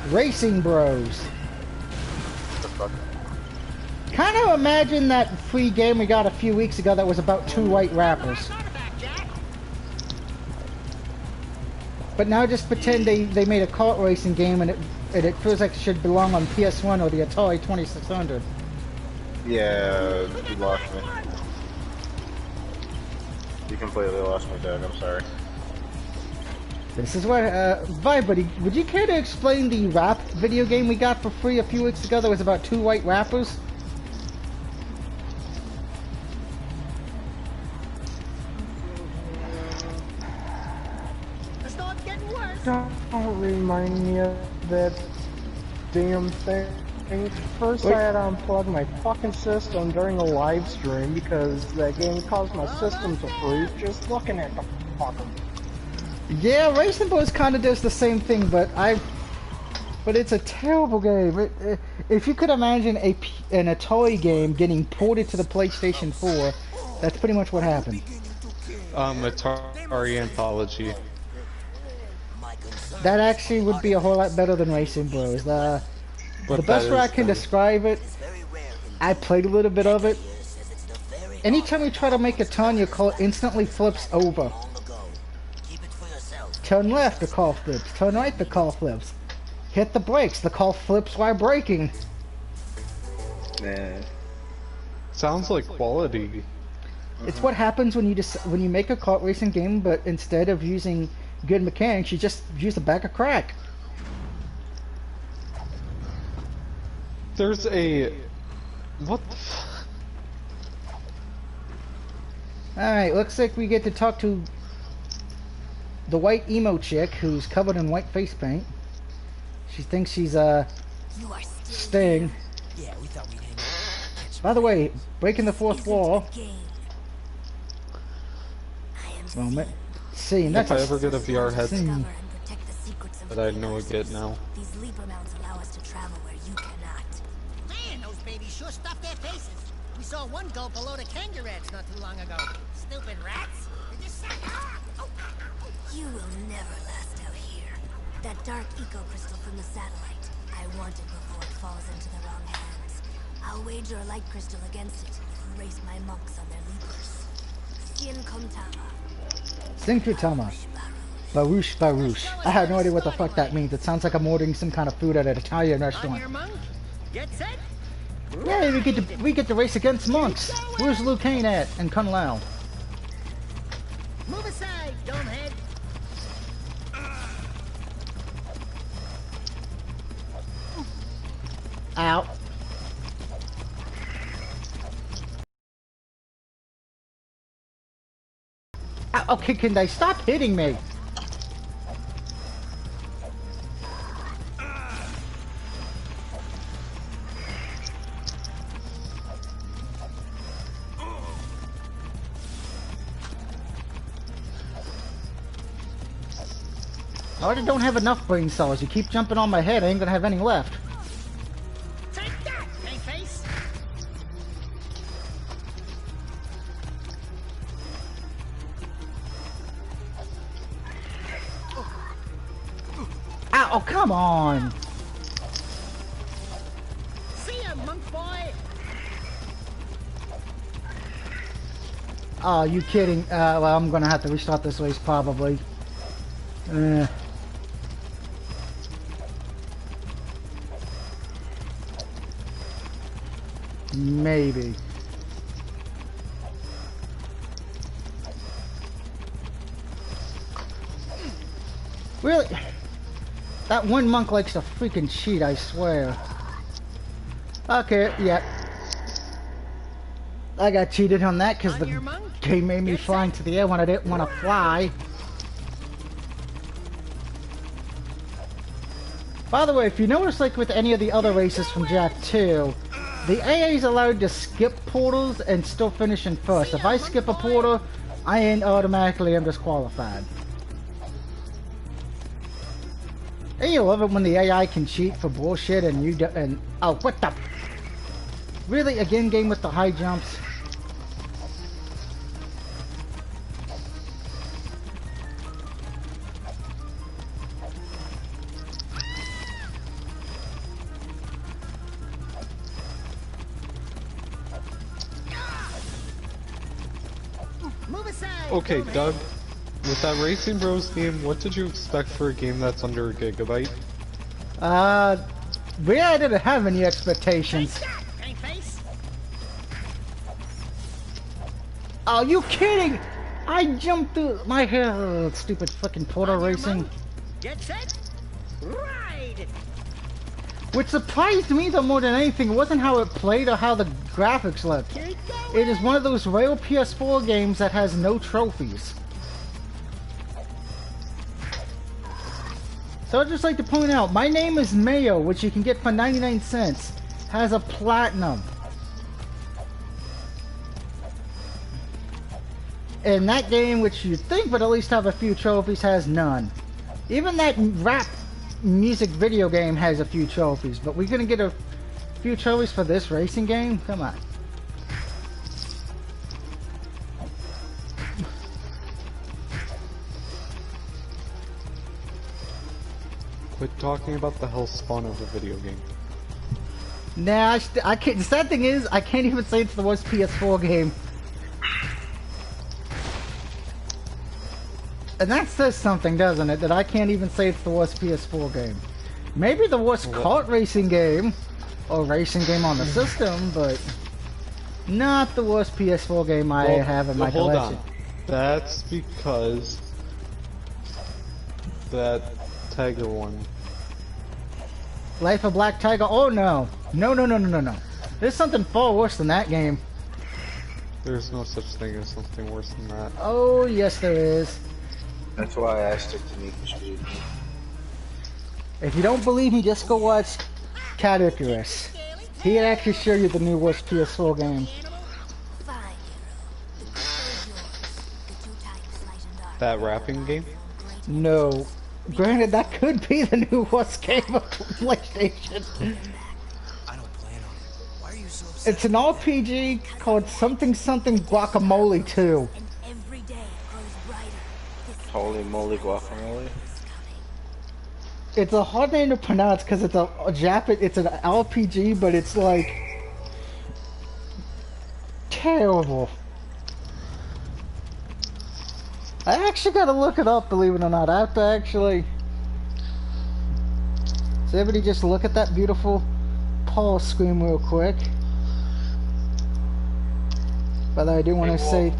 Racing Bros. What the fuck? Kind of imagine that free game we got a few weeks ago that was about two white rappers. But now just pretend they made a kart racing game and it feels like it should belong on PS1 or the Atari 2600. Yeah, you lost me. You completely lost me, Doug. I'm sorry. This is where, Buddy, would you care to explain the rap video game we got for free a few weeks ago that was about two white rappers? Don't remind me of that damn thing. First I had to unplug my fucking system during a live stream because that game caused my system to freeze just looking at the fucker. Yeah, Racing Bros kind of does the same thing, but it's a terrible game. If you could imagine an Atari game getting ported to the PlayStation 4, that's pretty much what happened. Atari Anthology. That actually would be a whole lot better than Racing Bros. The best way I can describe it, I played a little bit of it. Anytime you try to make a turn, your car instantly flips over. Turn left, the car flips. Turn right, the car flips. Hit the brakes, the car flips while braking. Man. Sounds like quality. It's what happens when you make a kart racing game, but instead of using good mechanics, you just use a bag of crack. There's a... What the Alright, looks like we get to talk to the white emo chick who's covered in white face paint. She thinks she's, Sting. Yeah, we thought we'd hang out. By the way, breaking the fourth wall. Moment. Scene. That's if I ever get a VR headset, but I know I get now. These leaper mounts allow us to travel where you cannot. Man, those babies sure stuffed their faces. We saw one go below the kangaroos not too long ago. Stupid rats. They just sat You will never last out here. That dark eco crystal from the satellite. I want it before it falls into the wrong hands. I'll wager a light crystal against it if you race my monks on their leapers. Skin Komtama. Sinkutama. Baruch Baruch. I have no idea what the fuck that means. It sounds like I'm ordering some kind of food at an Italian restaurant. Yeah, we get to race against monks. Where's Liu Kang at? And Kun Lao. Move aside, dumbhead. Ow. Okay, can they stop hitting me? I already don't have enough brain cells. You keep jumping on my head, I ain't gonna have any left. Take that, face. Ow, oh, come on! See ya, monk boy! Oh, you kidding? Well, I'm gonna have to restart this race probably. Maybe. Really? That one monk likes to freaking cheat, I swear. Okay, yeah. I got cheated on that because the game made me fly into the air when I didn't want to fly. By the way, if you notice, like with any of the other races from Jak 2, the AA is allowed to skip portals and still finish in first. If I skip a portal, I automatically am disqualified. And you love it when the AI can cheat for bullshit and you do, and oh, what the? Really, again, game with the high jumps. Okay, Doug, with that Racing Bros game, what did you expect for a game that's under a gigabyte? Really, I didn't have any expectations. Are you kidding? I jumped through my stupid fucking portal racing. Get set, ride! Which surprised me though more than anything wasn't how it played or how the graphics looked. It is one of those rare PS4 games that has no trophies. So I'd just like to point out, My Name is Mayo, which you can get for 99 cents, has a platinum. And that game, which you'd think would at least have a few trophies, has none. Even that rap music video game has a few trophies, but we're gonna get a few trophies for this racing game? Come on. Quit talking about the hell spawn of a video game. Nah, I can't. The sad thing is, I can't even say it's the worst PS4 game. And that says something, doesn't it? That I can't even say it's the worst PS4 game. Maybe the worst kart racing game, or racing game on the system, but not the worst PS4 game I have in my collection. Hold on. That's because that Tiger one. Life of Black Tiger? Oh no. No. There's something far worse than that game. There's no such thing as something worse than that. Oh yes there is. That's why I stick to Need for Speed. If you don't believe me, just go watch Cat Icarus. He'd actually show you the new worst PS4 game. That rapping game? No. Granted, that could be the new worst game of PlayStation. I don't plan on it. Why are you so upset? It's an RPG called something Guacamole 2. Holy moly guacamole. It's a hard name to pronounce because it's a Japan. It's an RPG, but it's like terrible. I actually gotta look it up, believe it or not. I have to actually. So everybody just look at that beautiful pause screen real quick. But I do want to say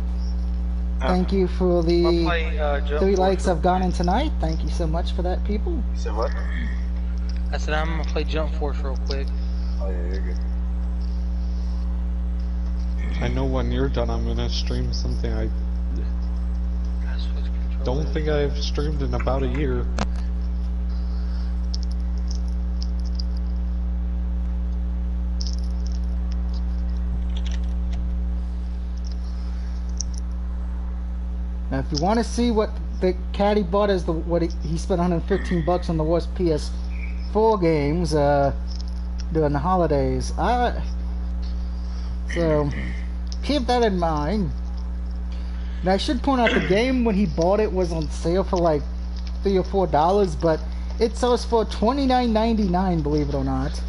thank you for the 3 likes I've gotten tonight. Thank you so much for that, people. You said what? I said I'm gonna play Jump Force real quick. Oh yeah, you're good. I know when you're done I'm gonna stream something I don't think I've streamed in about a year. Now, if you want to see what the caddy bought as he spent 115 bucks on the worst PS4 games during the holidays. So keep that in mind. Now, I should point out the game when he bought it was on sale for like $3 or $4, but it sells for $29.99, believe it or not.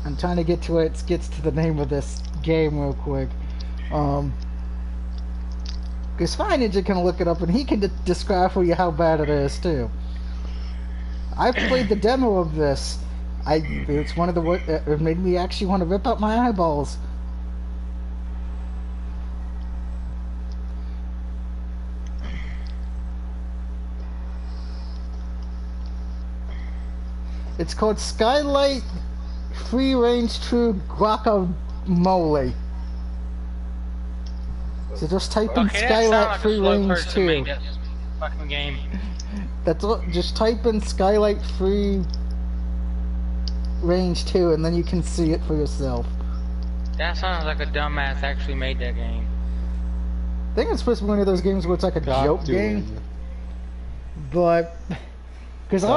I'm trying to get to it. Gets to the name of this game real quick. Because Fine Ninja can look it up and he can describe for you how bad it is too. I played the demo of this. It's one of the it made me actually want to rip out my eyeballs. It's called Skylight Free Range True Guacamole. So just type in Okay, that sounds Skylight like a Free slow Range person 2. made that fucking game. That's what. Just type in Skylight Free Range 2, and then you can see it for yourself. That sounds like a dumbass actually made that game. I think it's supposed to be one of those games where it's like a joke game, but because there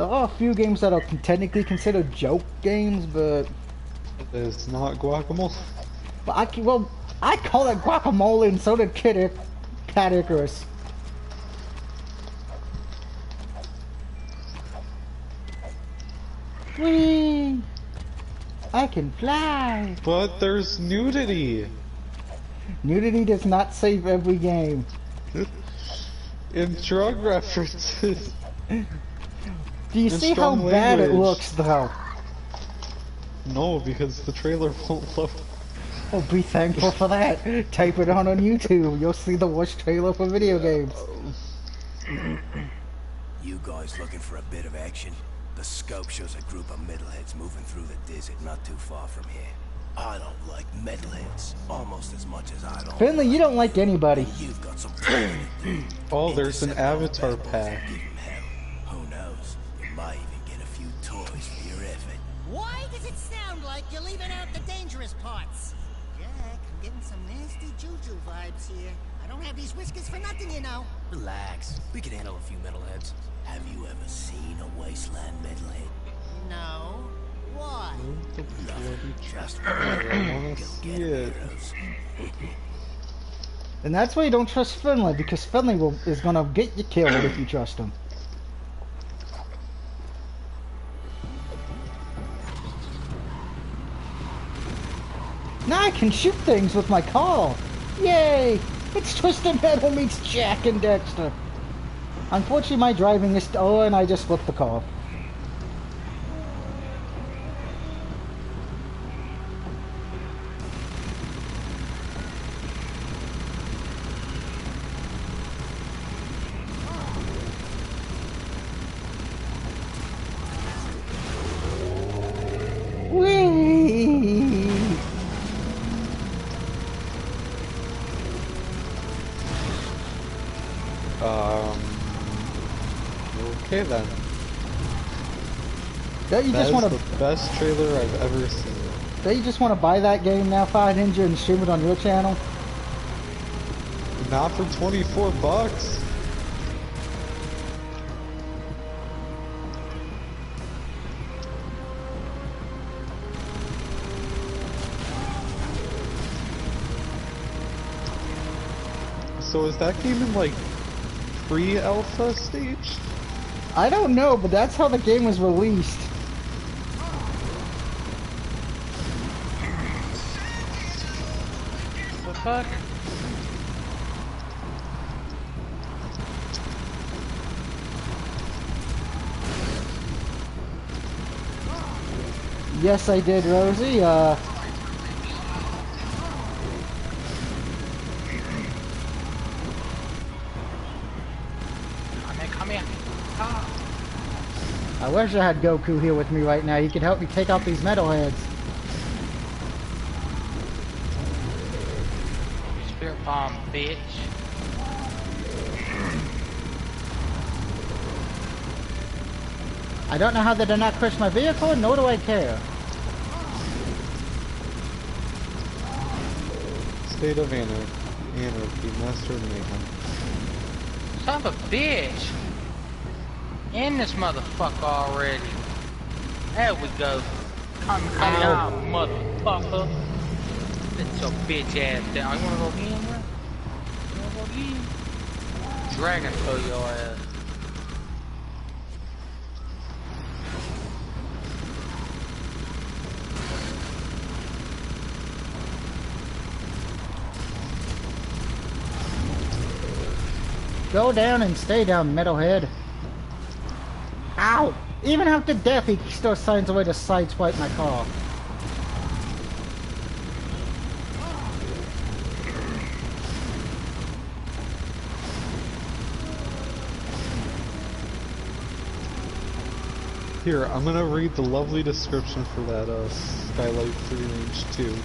are a few games that are technically considered joke games, but it's not guacamole. But I call it guacamole, and so did Cat Icarus. Whee! I can fly! But there's nudity! Nudity does not save every game. In drug references. Do you see how bad it looks, though? No, because the trailer won't load. Oh, be thankful for that. Type it on YouTube. You'll see the worst trailer for video games. You guys looking for a bit of action? The scope shows a group of metalheads moving through the desert not too far from here. I don't like metalheads almost as much as I don't. Finley, you don't like anybody. You've got some. Oh, there's an avatar pack. Who knows? You might even get a few toys for your effort. Why does it sound like you're leaving out the dangerous parts? Jack, I'm getting some nasty juju vibes here. I don't have these whiskers for nothing, you know. Relax. We can handle a few metalheads. Have you ever seen a wasteland metalhead? No. Why? Just I see it. And that's why you don't trust Finley, because Finley is gonna get you killed if you trust him. Now I can shoot things with my car! Yay! It's Twisted Metal meets Jack and Dexter. Unfortunately, my driving is... Oh, and I just flipped the car. Whee! Okay then. Don't you just want to... the best trailer I've ever seen. Don't you just want to buy that game now, Fire Ninja, and stream it on your channel? Not for 24 bucks. So is that game in like pre-alpha stage? I don't know, but that's how the game was released. The fuck? Yes, I did, Rosie. Come here. I wish I had Goku here with me right now. He could help me take out these metalheads. Spirit bomb, bitch. I don't know how they did not crush my vehicle, nor do I care. State of anarchy, master mayhem. Son of a bitch. In this motherfucker already. There we go. Come out, motherfucker. Let your bitch ass down. You wanna go again, bro? You wanna go again? Dragon throw your ass. Go down and stay down, metalhead. Ow! Even after death, he still finds a way to sideswipe my car. Here, I'm gonna read the lovely description for that Skylight 3 Range 2.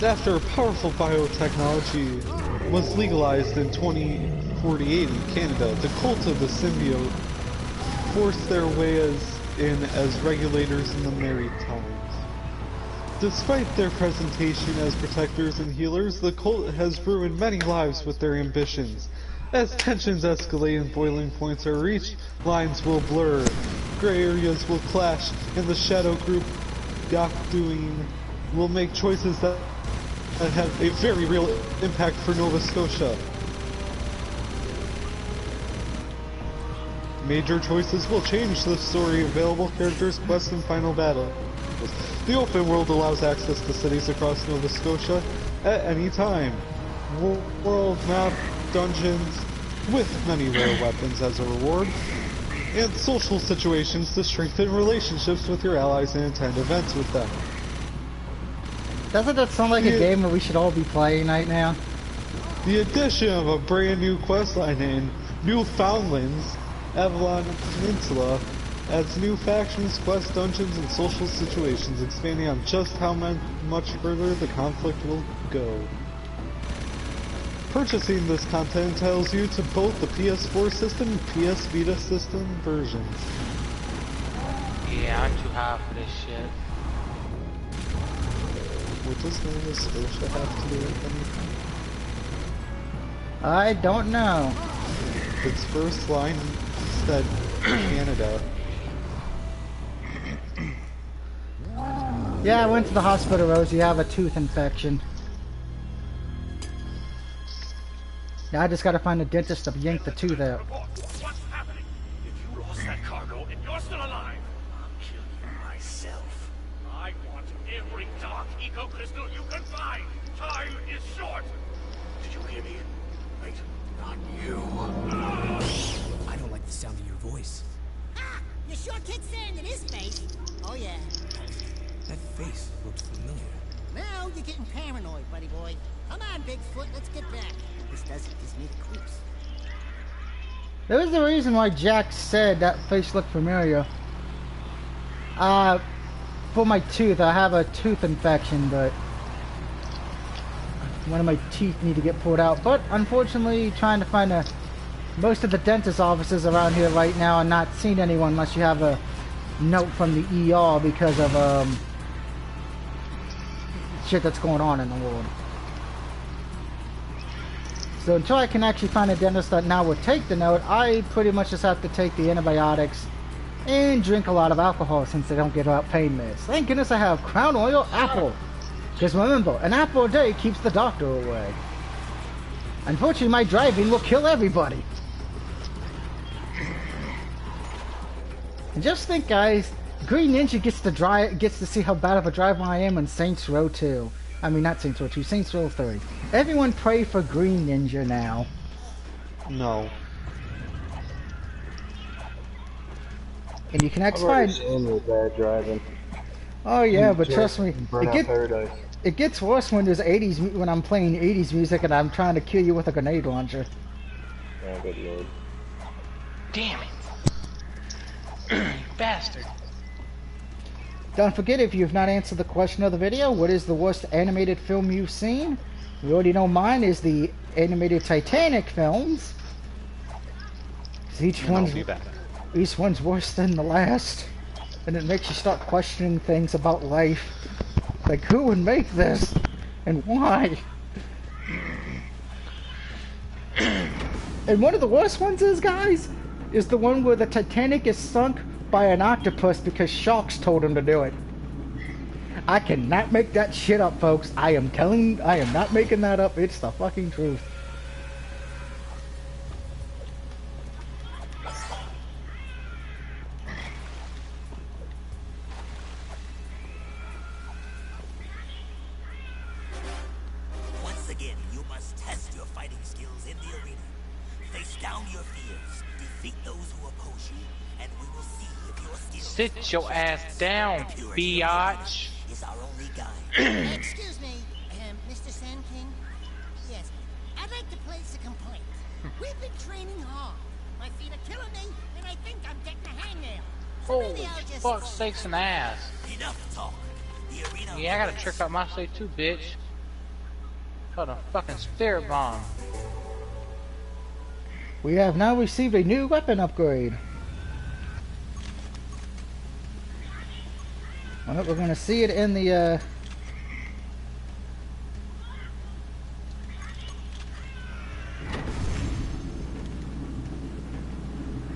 After powerful biotechnology was legalized in 2048 in Canada, the cult of the symbiote forced their way as regulators in the Maritimes. Despite their presentation as protectors and healers, the cult has ruined many lives with their ambitions. As tensions escalate and boiling points are reached, lines will blur, gray areas will clash, and the shadow group Gokduin will make choices that have a very real impact for Nova Scotia. Major choices will change the story, available characters, quests, and final battle. The open world allows access to cities across Nova Scotia at any time. World map, dungeons, with many rare weapons as a reward, and social situations to strengthen relationships with your allies and attend events with them. Doesn't that sound like a game that we should all be playing right now? The addition of a brand new questline in Newfoundland's Avalon Peninsula adds new factions, quests, dungeons, and social situations, expanding on just how much further the conflict will go. Purchasing this content entitles you to both the PS4 system and PS Vita system versions. Yeah, I'm too high for this shit. What does Nova Scotia have to do with anything? I don't know. Its first line said Canada. Yeah, I went to the hospital, Rose. You have a tooth infection. Now I just gotta find a dentist to yank the tooth out. What's happening? If you lost that cargo and you're still alive, I'll kill you myself. I want every dark eco crystal you can find. Time is short. Did you hear me? Wait, not you. I don't like the sound of your voice. Ah! You sure kid staring at his face. Oh yeah. That face looks familiar. Now you're getting paranoid, buddy boy. Come on, Bigfoot, let's get back. This doesn't gives me the creeps. There was the reason why Jack said that face looked familiar. For my tooth, I have a tooth infection, but one of my teeth need to get pulled out. But unfortunately, trying to find most of the dentist offices around here right now are not seeing anyone unless you have a note from the ER because of shit that's going on in the world. So until I can actually find a dentist that now would take the note, I pretty much just have to take the antibiotics and drink a lot of alcohol since they don't give out pain meds. Thank goodness I have Crown Oil Apple. Because remember, an apple a day keeps the doctor away. Unfortunately, my driving will kill everybody. And just think, guys, Green Ninja gets to see how bad of a driver I am on Saints Row 2. I mean, not Saints Row 2, Saints Row 3. Everyone pray for Green Ninja now. No. And you can actually I've already find... seen your bad driving. Oh yeah, but trust me, Paradise. it gets worse when there's 80s, when I'm playing 80s music and I'm trying to kill you with a grenade launcher. Oh, good lord. Damn it. You bastard. Don't forget, if you've not answered the question of the video, what is the worst animated film you've seen? We already know mine is the animated Titanic films. 'Cause each one's worse than the last. And it makes you start questioning things about life. Like, who would make this? And why? And one of the worst ones is, guys, is the one where the Titanic is sunk by an octopus because sharks told him to do it. I cannot make that shit up, folks. I am not making that up. It's the fucking truth. Once again, you must test your fighting skills in the arena. Face down your fears, defeat those who oppose you, and we will see if your skills... Sit your ass down, biatch. ...is our only guide. Excuse me, Mr. Sand King? Yes, I'd like to place a complaint. We've been training hard. My feet are killing me, and I think I'm getting a Holy fuck sakes and ass. Enough talk. The arena. Yeah, I gotta trick out my state too, bitch. Got a fucking spirit bomb. We have now received a new weapon upgrade. Well, we're gonna see it in the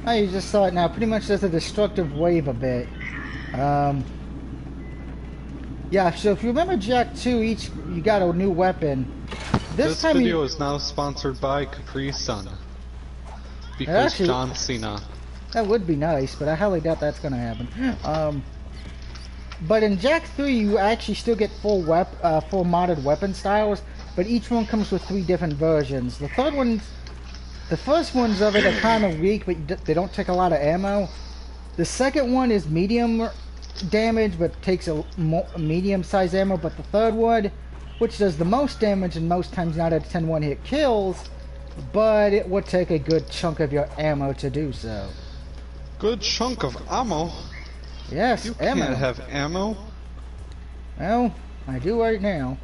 Oh, you just saw it now. Pretty much does a destructive wave a bit. Yeah, so if you remember Jak 2, you got a new weapon. This video is now sponsored by Capri Sun. Because actually, John Cena. That would be nice, but I highly doubt that's gonna happen. But in Jak 3, you actually still get full modded weapon styles, but each one comes with 3 different versions. The first ones of it are kind of weak, but they don't take a lot of ammo. The second one is medium damage, but takes a medium-sized ammo. But the third one, which does the most damage and most times 9 out of 10 one-hit kills, but it would take a good chunk of your ammo to do so. Good chunk of ammo? Yes, you ammo. Can't have ammo. Well, I do right now.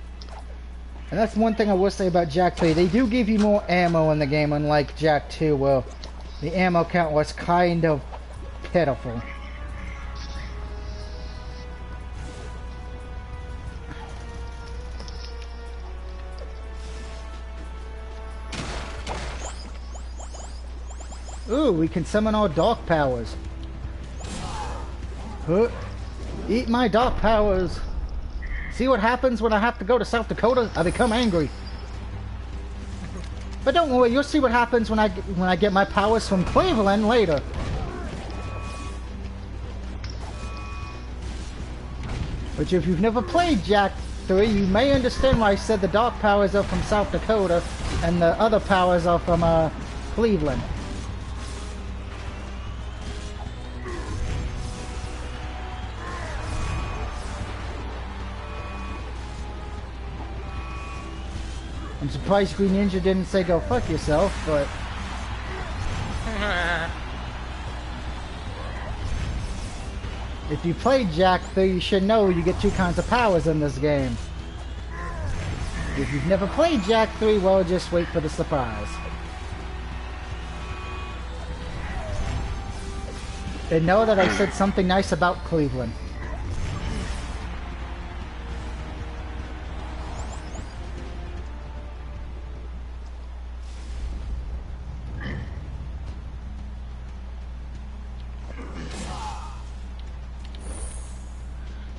And that's one thing I will say about Jak 3. They do give you more ammo in the game, unlike Jak 2, where the ammo count was kind of pitiful. Ooh, we can summon our dark powers. Huh? Eat my dark powers. See what happens when I have to go to South Dakota? I become angry. But don't worry, you'll see what happens when I get my powers from Cleveland later. Which, if you've never played Jak 3, you may understand why I said the dark powers are from South Dakota and the other powers are from Cleveland. I'm surprised Green Ninja didn't say go fuck yourself, but... If you played Jak 3, you should know you get 2 kinds of powers in this game. If you've never played Jak 3, well, just wait for the surprise. And know that I said something nice about Cleveland.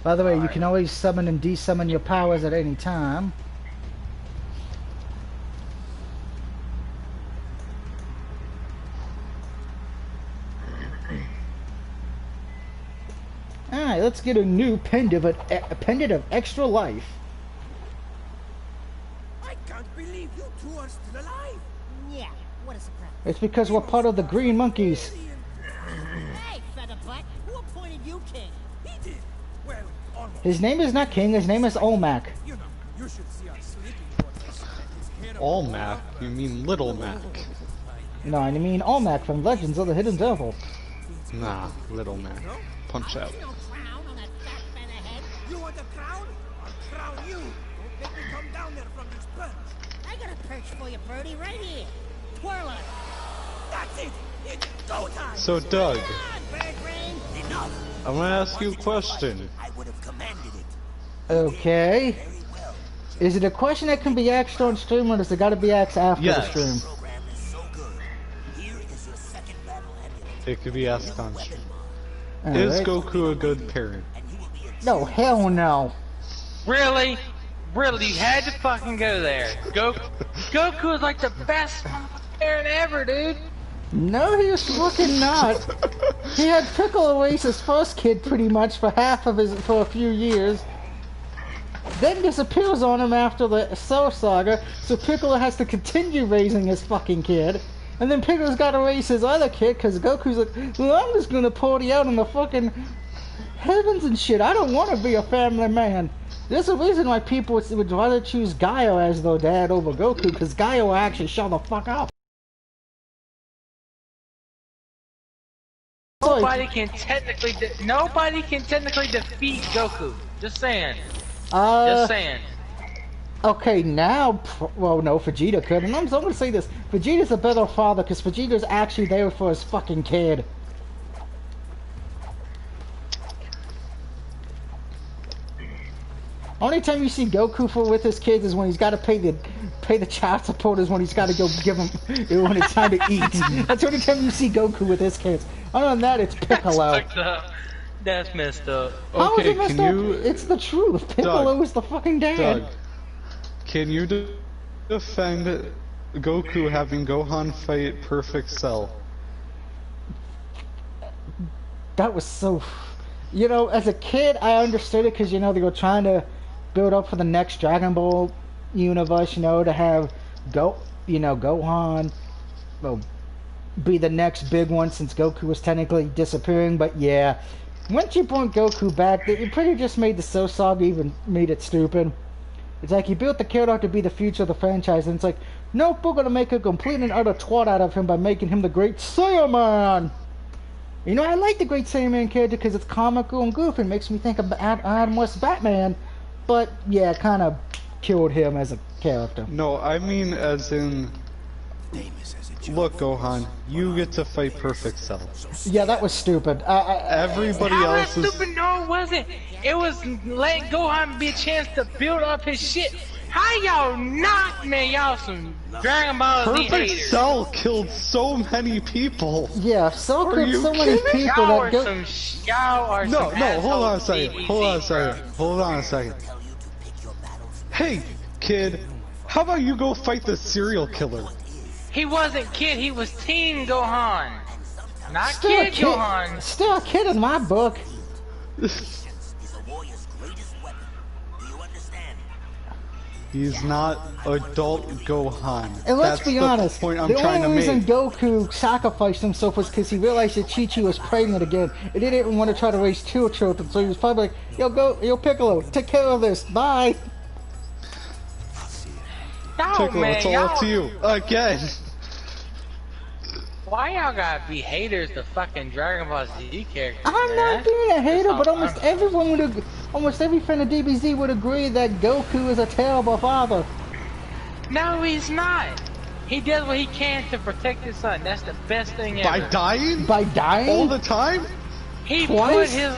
By the way, you can always summon and desummon your powers at any time. Alright, let's get a new pendant of extra life. I can't believe you two are still alive. Yeah, what a surprise. It's because we're part of the Green Monkeys. Hey, Featherbutt, who appointed you king? He did. Well, almost. His name is not King, his name is Olmec. You know, you should see our sleeping quarters. Olmec? You mean Little Mac. No, I mean Olmec from Legends of the Hidden Devil. Nah, Little Mac. Punch out. No crown on that fat featherhead. You want a crown? I'll crown you. Don't make me come down there from this perch. I got a perch for you, Birdie, right here. Twirl it. That's it. It's go time. So, Doug, Come on, Bird Brain. Enough. I'm gonna ask you a question. I would have commanded it. Okay. Very well. Is it a question that can be asked on stream, or does it gotta be asked after the Yes. stream? Program is so good. Here is your second battle amulet. It could be asked on stream. All Is right. Goku a good parent? No, hell no. Really? Really, you had to fucking go there. Goku is like the best parent ever, dude. No, he was fucking not. He had Piccolo raise his first kid pretty much for a few years. Then disappears on him after the Cell Saga, so Piccolo has to continue raising his fucking kid. And then Piccolo's gotta raise his other kid, cause Goku's like, well, I'm just gonna party out in the fucking heavens and shit. I don't wanna be a family man. There's a reason why people would rather choose Gaio as their dad over Goku, cause Gaio will actually shut the fuck up. nobody can technically defeat Goku. Just saying. Just saying. Okay, now, well, no, Vegeta could, and I'm going to say this: Vegeta's a better father because Vegeta's actually there for his fucking kid. Only time you see Goku with his kids is when he's got to pay the child support. Is when he's got to go give them when it's time to eat. That's the only time you see Goku with his kids. Other than that, it's Piccolo. That's messed up. How is it messed up? It's the truth. Piccolo is the fucking dad. Doug, can you defend Goku having Gohan fight Perfect Cell? That was so... You know, as a kid, I understood it because, you know, they were trying to build up for the next Dragon Ball universe, you know, to have Gohan, well, be the next big one since Goku was technically disappearing. But yeah, once you brought Goku back, it pretty just made the Cell Saga even made it stupid. It's like you built the character to be the future of the franchise, and it's like, nope, we're gonna make a complete and utter twat out of him by making him the Great Saiyaman. You know, I like the Great Saiyaman character because it's comical and goofy. It makes me think of Adam West Batman. But, yeah, it kind of killed him as a character. No, I mean as in... Look, Gohan, you get to fight Perfect Cell. Yeah, that was stupid. Everybody else is... stupid? No, it wasn't. It was letting Gohan be a chance to build up his shit. How y'all not, man? Y'all some Dragon Ball Z Perfect haters. Cell killed so many people. Yeah, Cell killed so many people that go... No, hold on a second. Hey, kid, how about you go fight the serial killer? He wasn't kid, he was teen Gohan. Not kid Gohan. Still a kid in my book. He's not adult Gohan. And let's be honest, the only reason Goku sacrificed himself was because he realized that Chi-Chi was pregnant again, and he didn't want to try to raise two children, so he was probably like, yo Piccolo, take care of this, bye! No, Piccolo, man, it's all up to you, again! Why y'all gotta be haters to fucking Dragon Ball Z characters? I'm not being a hater, but almost everyone would agree, almost every fan of DBZ would agree that Goku is a terrible father. No, he's not. He does what he can to protect his son. That's the best thing ever. By dying? By dying? All the time? He put his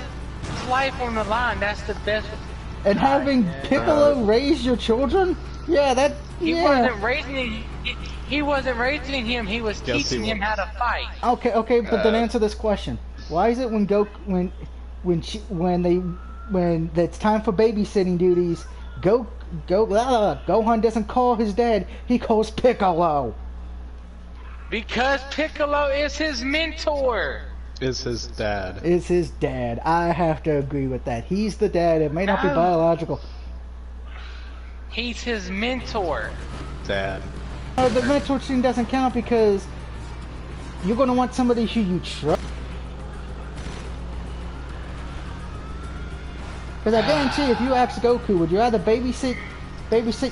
life on the line. That's the best. And having Piccolo raise your children? Yeah, that... He wasn't raising... He wasn't raising him, he was teaching him how to fight. Okay, but then answer this question. Why is it when when it's time for babysitting duties, Gohan doesn't call his dad, he calls Piccolo? Because Piccolo is his mentor. Is his dad. Is his dad. I have to agree with that. He's the dad. It may not be biological. He's his mentor. Dad. The mentor thing doesn't count because you're going to want somebody who you trust. Because I guarantee if you ask Goku, would you rather babysit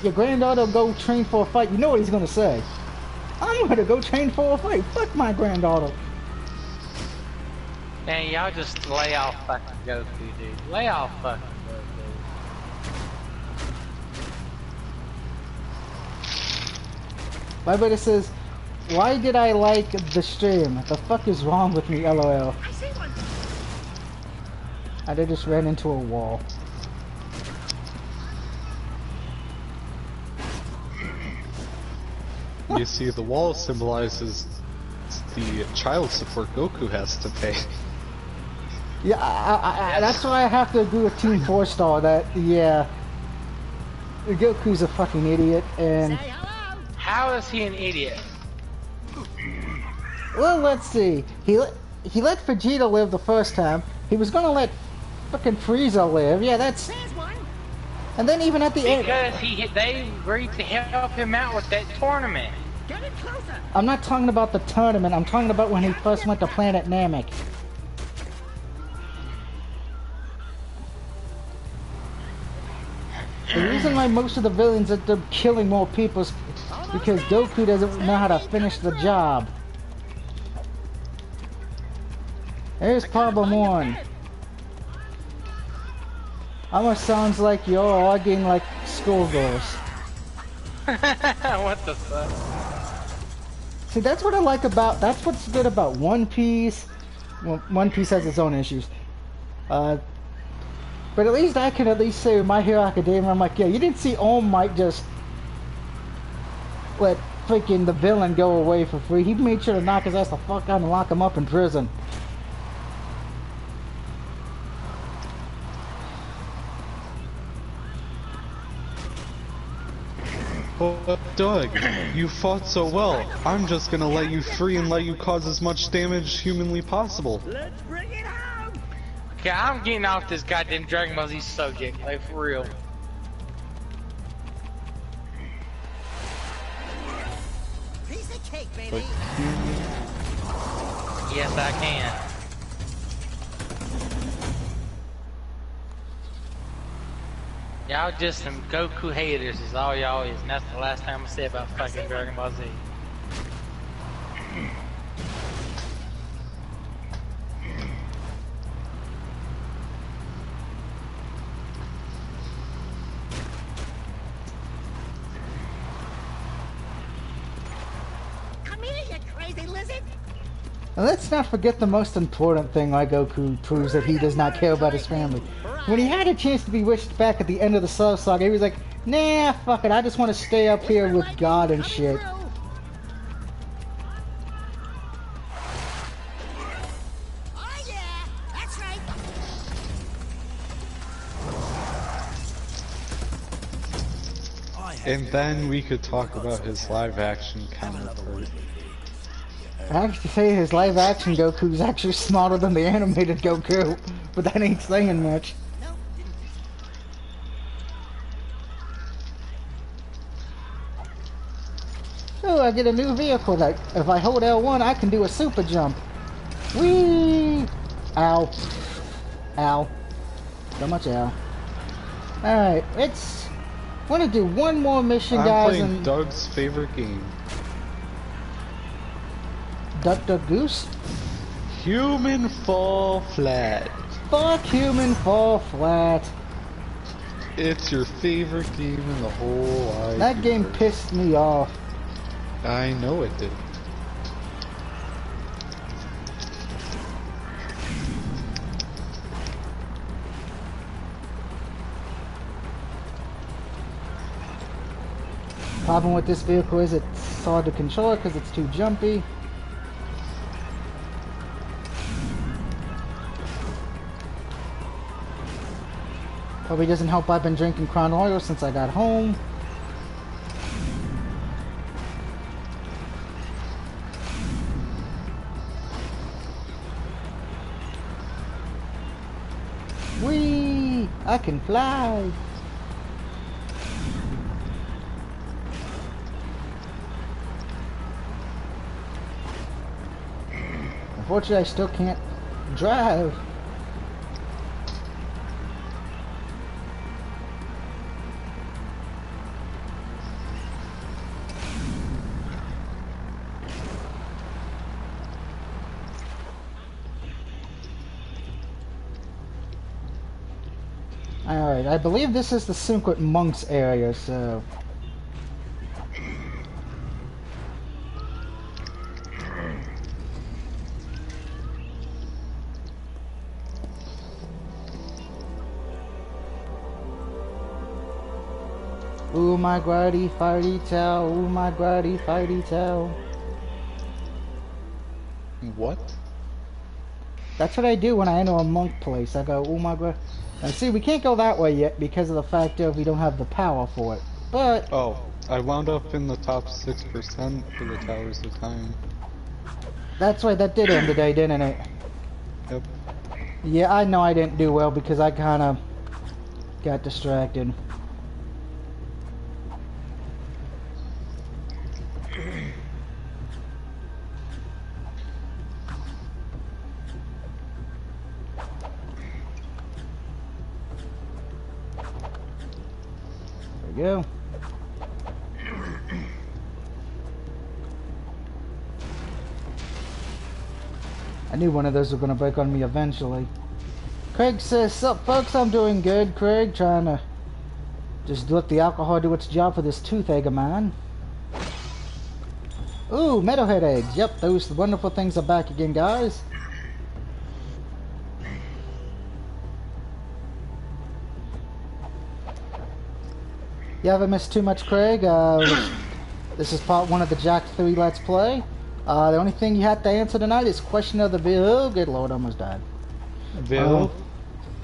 your granddaughter or go train for a fight? You know what he's going to say. I'm going to go train for a fight. Fuck my granddaughter. Man, y'all just lay off fucking Goku, dude. Lay off fucking Goku. My brother says, why did I like the stream? The fuck is wrong with me, LOL. I just ran into a wall. You see, the wall symbolizes the child support Goku has to pay. Yeah, that's why I have to agree with Team 4-Star that, yeah, Goku's a fucking idiot, and... How is he an idiot? Well, let's see. He let Vegeta live the first time. He was gonna let fucking Frieza live. Yeah, that's... And then even at the end... Because they agreed to help him out with that tournament. I'm not talking about the tournament. I'm talking about when he first went to Planet Namek. The reason why most of the villains end up killing more people is because Goku doesn't know how to finish the job. Here's problem one. Almost sounds like you're arguing like schoolgirls. What the fuck? See, that's what I like about, that's what's good about One Piece. Well, One Piece has its own issues. But at least I can at least say with My Hero Academia, I'm like, yeah, you didn't see All Might just let freaking the villain go away for free. He made sure to knock his ass the fuck out and lock him up in prison. But Doug, you fought so well. I'm just gonna let you free and let you cause as much damage humanly possible. Let's bring it home! Okay, I'm getting off this goddamn Dragon Ball Z subject, like for real. Piece of cake, baby. Yes, I can. Y'all just some Goku haters is all y'all is, and that's the last time I say about fucking Dragon Ball Z. Come here, you crazy lizard. And let's not forget the most important thing why Goku proves that he does not care about his family. When he had a chance to be wished back at the end of the Cell Saga, he was like, nah, fuck it, I just want to stay up here with God and shit. Oh yeah, that's right. And then we could talk about his live action counterpart. I have to say his live action Goku is actually smaller than the animated Goku, but that ain't saying much. Oh, I get a new vehicle that if I hold L1 I can do a super jump. Whee! Ow. Ow. So much ow. Alright, let's wanna do one more mission, guys. I'm playing Doug's favorite game. Duck Duck Goose? Human Fall Flat. Fuck Human Fall Flat. It's your favorite game in the whole wide That game universe. pissed me off. I know it did. Problem with this vehicle is it's hard to control it because it's too jumpy. Probably doesn't help I've been drinking Crown Royal since I got home. Whee! I can fly! Unfortunately, I still can't drive. Alright, I believe this is the Cinquet Monks area, so... Ooh, my grady fighty tail, ooh, my grady fighty tail. What? That's what I do when I enter a monk place. I go, ooh, my grady... And see, we can't go that way yet because of the fact that we don't have the power for it. But... Oh, I wound up in the top 6% for the Towers of Time. That's right, that did end today, didn't it? Yep. Yeah, I know I didn't do well because I kind of got distracted. There we go. I knew one of those were gonna break on me eventually. Craig says, "Sup, folks? I'm doing good." Craig trying to just let the alcohol do its job for this toothache of mine. Ooh, metalhead eggs. Yep, those wonderful things are back again, guys. You haven't missed too much, Craig. This is part 1 of the Jack 3 Let's Play. The only thing you have to answer tonight is question of the video. Oh, good lord, I almost died.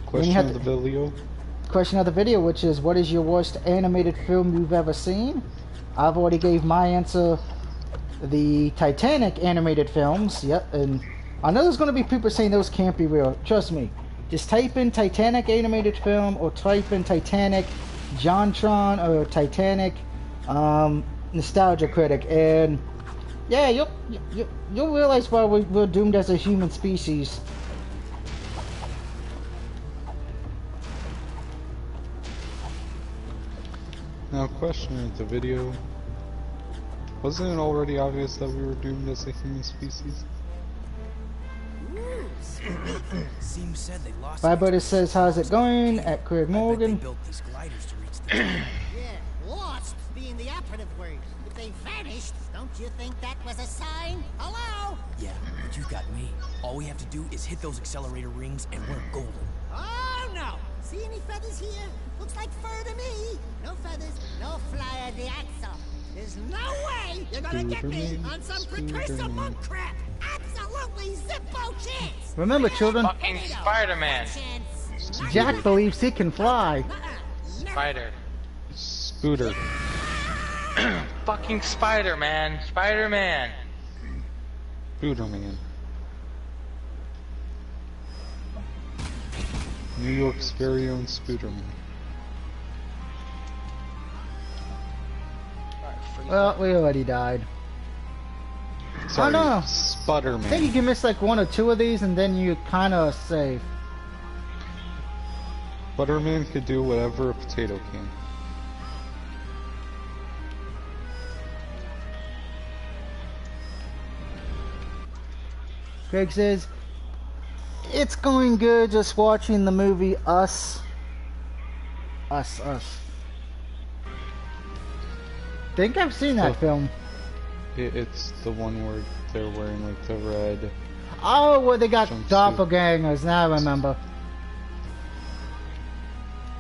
Question of the video. Question of the video, which is, what is your worst animated film you've ever seen? I've already gave my answer. The Titanic animated films. Yep, and I know there's going to be people saying those can't be real. Trust me. Just type in Titanic animated film, or type in Titanic JonTron, or Titanic Nostalgia Critic, and yeah, you'll realize why we're doomed as a human species. Now, question of the video. Wasn't it already obvious that we were doomed as a human species? Vibrator says, how's it going? At Craig Morgan. Yeah, lost being the operative word. If they vanished, don't you think that was a sign? Hello? Yeah, but you got me. All we have to do is hit those accelerator rings and we're golden. Oh no! See any feathers here? Looks like fur to me. No feathers, no flyer the axle. There's no way you're gonna get me on some precursor monk crap! Absolutely zippo chance! Remember, children, Fucking Spider-Man. Jack believes he can fly. Spider. Scooter. Fucking Spider-Man. Spider-Man. Scooterman. New York's very own Scooterman. Well, we already died. Sorry, I know. Sputterman. I think you can miss like 1 or 2 of these and then you kind of safe. Butterman could do whatever a potato can. Greg says, it's going good just watching the movie Us. Us. Think I've seen that film. It's the one where they're wearing like the red. Oh, where they got jumpsuit. doppelgangers. Now I remember.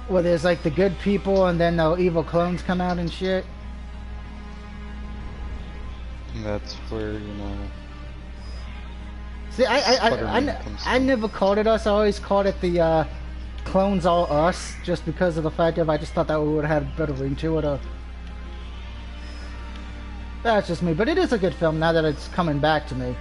Where there's like the good people and then the evil clones come out and shit. And that's where, you know. See, I never called it Us. I always called it the Clones All Us, just because of the fact of I just thought that would have had a better ring to it. That's just me, but it is a good film now that it's coming back to me.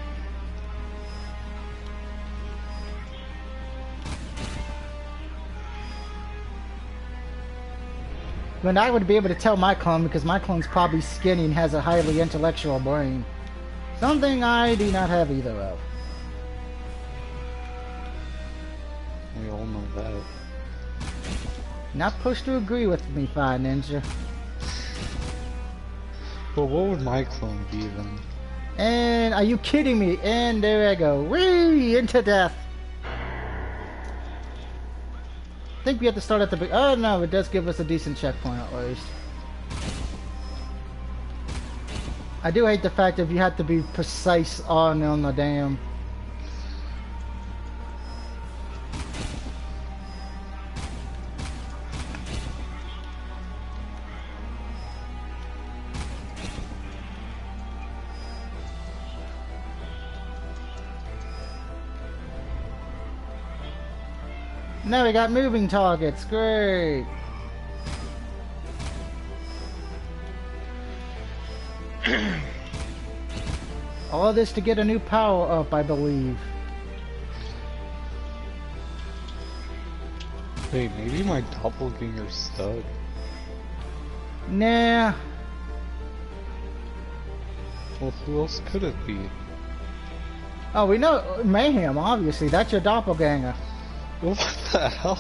When I would be able to tell my clone, because my clone's probably skinny and has a highly intellectual brain. Something I do not have either of. We all know that. Not pushed to agree with me, Fire Ninja. But what would my clone be then? And are you kidding me? And there I go. Whee! Into death. I think we have to start at the beginning. Oh no, it does give us a decent checkpoint at least. I do hate the fact that you have to be precise on the damn. Now we got moving targets, great! All this to get a new power up, I believe. Wait, maybe my doppelganger's stuck. Nah. Well, who else could it be? Oh, we know Mayhem, obviously. That's your doppelganger. What the hell?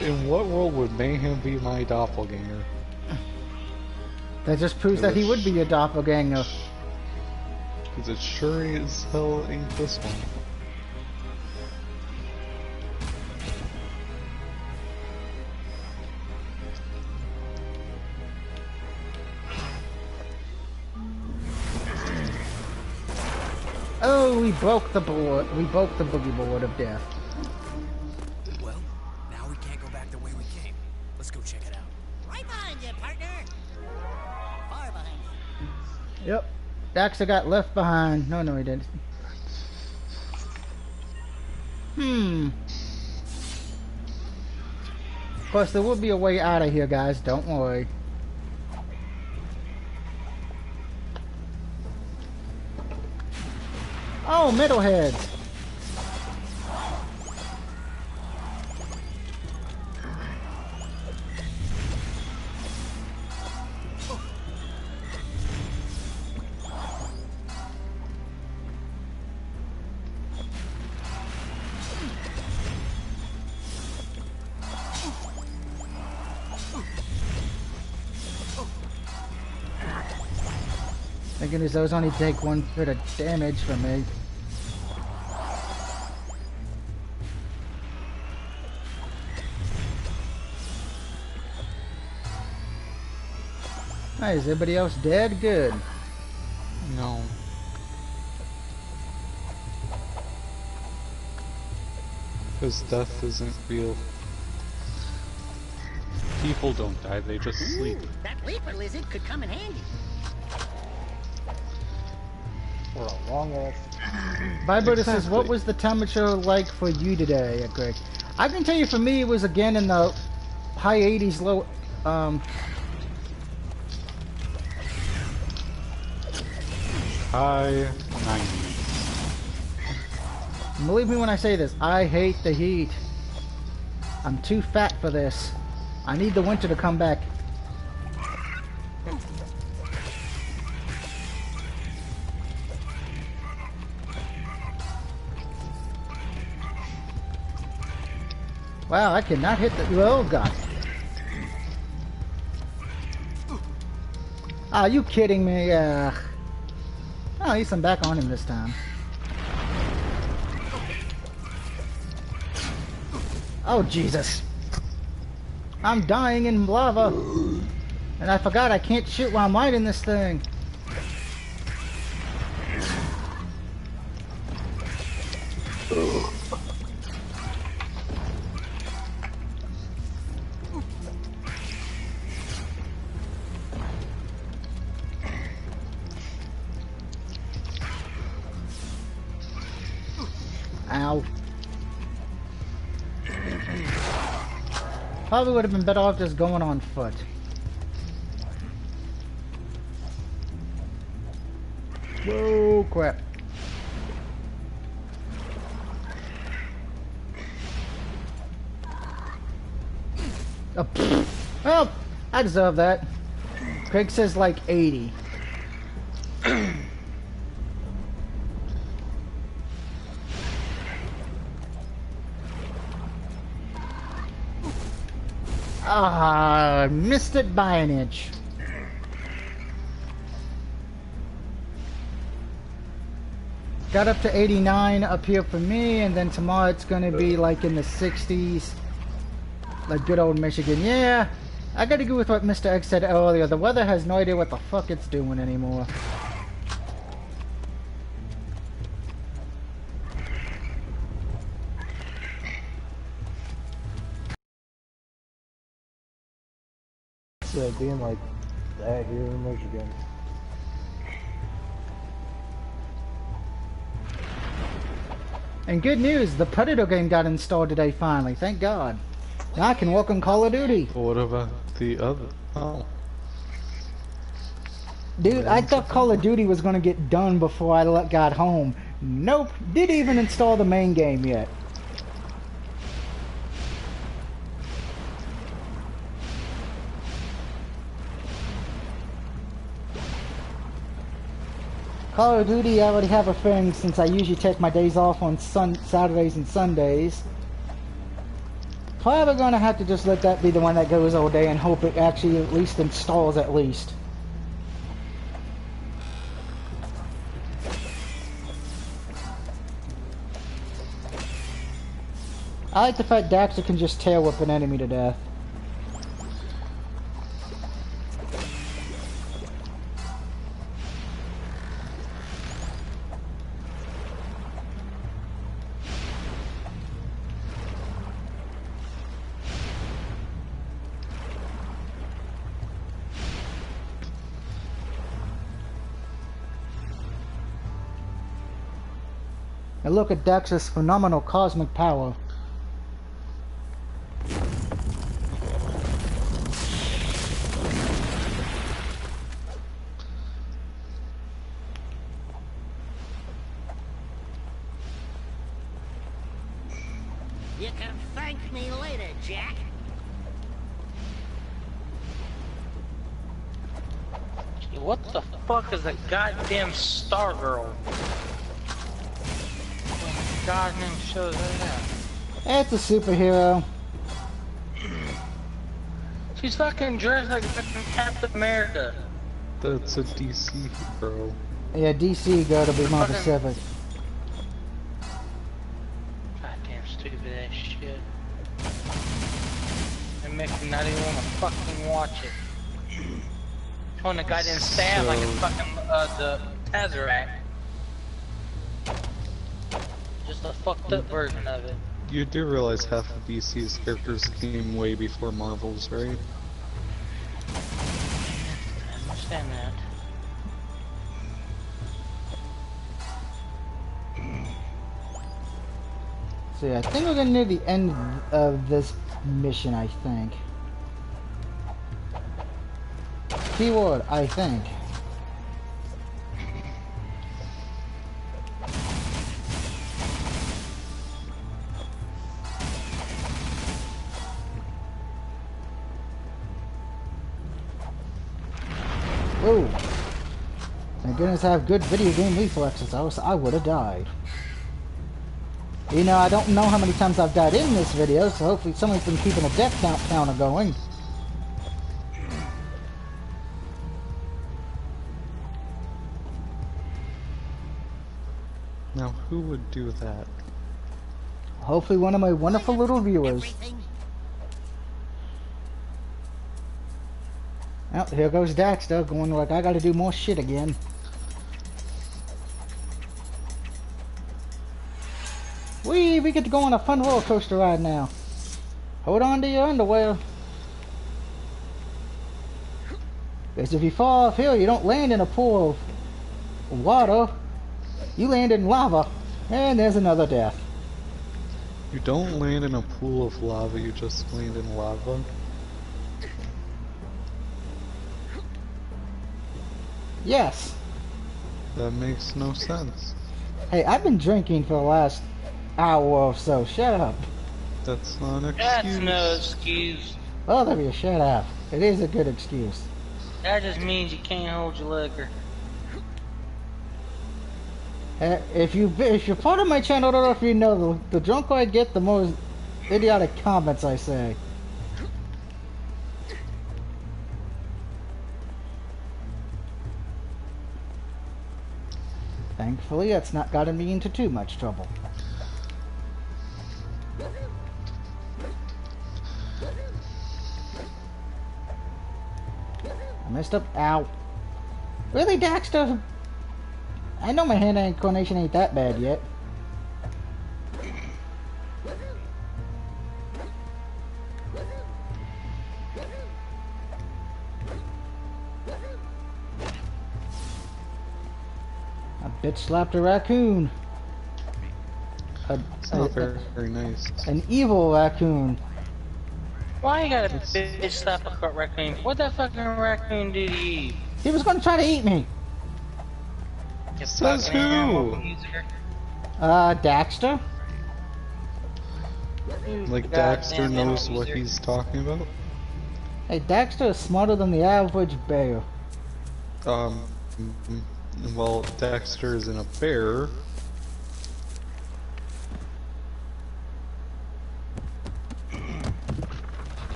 In what world would Mayhem be my doppelganger? That just proves that he would be your doppelganger. Because it sure as hell ain't this one. Oh, we broke the board. We broke the boogie board of death. Well, now we can't go back the way we came. Let's go check it out. Right behind you, partner. Far behind you. Yep. Daxter got left behind. No, he didn't. Of course, there will be a way out of here, guys. Don't worry. Oh, metalheads. Thank goodness those only take 1 bit of damage from me. Hey, is everybody else dead? Good. No. Because death isn't real. People don't die, they just sleep. That leaper lizard could come in handy. For a long ass. Vibrator says, what was the temperature like for you today, Greg? I can tell you for me, it was again in the high 80s, low, High 90s. Believe me when I say this, I hate the heat. I'm too fat for this. I need the winter to come back. Wow, I cannot hit the... Oh, God. Are you kidding me? Oh, at least I'm back on him this time. Oh, Jesus. I'm dying in lava. And I forgot I can't shoot while I'm lighting this thing. Ow. Probably would have been better off just going on foot. Whoa, crap. Oh, well, I deserve that. Craig says like 80. Ah, missed it by an inch. Got up to 89 up here for me, and then tomorrow it's gonna be like in the 60s. Like good old Michigan. Yeah, I gotta go with what Mr. X said earlier. The weather has no idea what the fuck it's doing anymore. Yeah, being like that here in Michigan. And good news, the Predator game got installed today finally. Thank God. Now I can work on Call of Duty. What about the other? Oh. Dude, I thought Call of Duty was gonna get done before I got home. Nope, didn't even install the main game yet. Call of Duty, I already have a thing since I usually take my days off on Saturdays and Sundays. Probably gonna have to just let that be the one that goes all day and hope it actually at least installs at least. I like the fact Daxter can just tail whip an enemy to death. And look at Daxter's phenomenal cosmic power. You can thank me later, Jack. What the fuck is a goddamn Stargirl? Goddamn show that. It's a superhero. She's fucking dressed like fucking Captain America. That's a DC hero. Yeah, DC go to be more specific. Goddamn stupid ass shit. It makes me not even want to fucking watch it. Showing the goddamn stab like it's fucking the Tazerac. Just a fucked up version of it. You do realize half of DC's characters came way before Marvel's, right? I understand that. So yeah, I think we're getting near the end of this mission, I think. Keyword, I think. Whoa. Thank goodness I have good video game reflexes, else I would have died. You know, I don't know how many times I've died in this video, so hopefully someone's been keeping a death count counter going. Now, who would do that? Hopefully one of my wonderful little viewers. Oh, here goes Daxter going like, I gotta do more shit again. We get to go on a fun roller coaster ride now. Hold on to your underwear. Because if you fall off here, you don't land in a pool of water. You land in lava. And there's another death. You don't land in a pool of lava, you just land in lava. Yes. That makes no sense. Hey, I've been drinking for the last hour or so. Shut up. That's not an excuse. That's no excuse. Oh, there you shut up. It is a good excuse. That just means you can't hold your liquor. If you're part of my channel, I don't know if you know, the drunker I get, the more idiotic comments I say. Thankfully, that's not gotten me into too much trouble. I messed up. Ow. Really, Daxter? I know my hand-eye coordination ain't that bad yet. A bitch slapped a raccoon. It's not very nice. An evil raccoon. Why you gotta bitch slap a raccoon? What that fucking raccoon do to you? He was gonna try to eat me. Says who? Daxter? Like Daxter knows what he's talking about? Hey, Daxter is smarter than the average bear. Well, Daxter isn't a bear.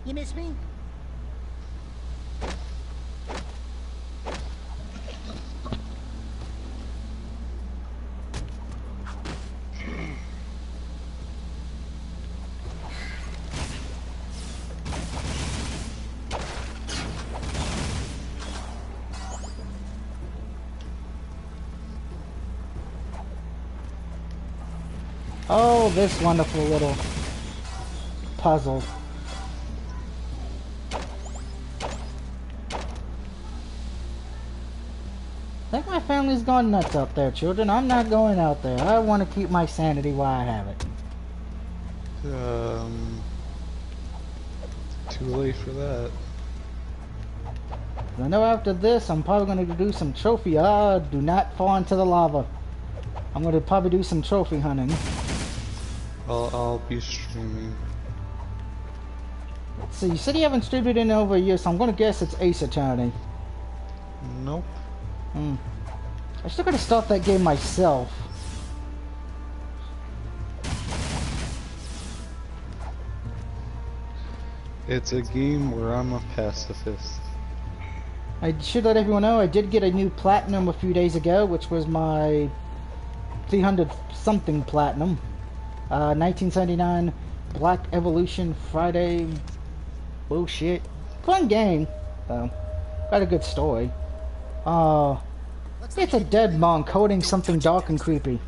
You miss me? Oh, this wonderful little puzzle. I think my family's gone nuts up there, children. I'm not going out there. I want to keep my sanity while I have it. Too late for that. I know after this, I'm probably going to do some trophy. Do not fall into the lava. I'm going to probably do some trophy hunting. I'll be streaming. So you said you haven't streamed it in over a year, so I'm going to guess it's Ace Attorney. Nope. I still gotta start that game myself. It's a game where I'm a pacifist. I should let everyone know I did get a new platinum a few days ago, which was my 300 something platinum. 1979 Black Evolution Friday. Bullshit. Fun game, though. Got a good story. It's a dead monk holding something dark and creepy.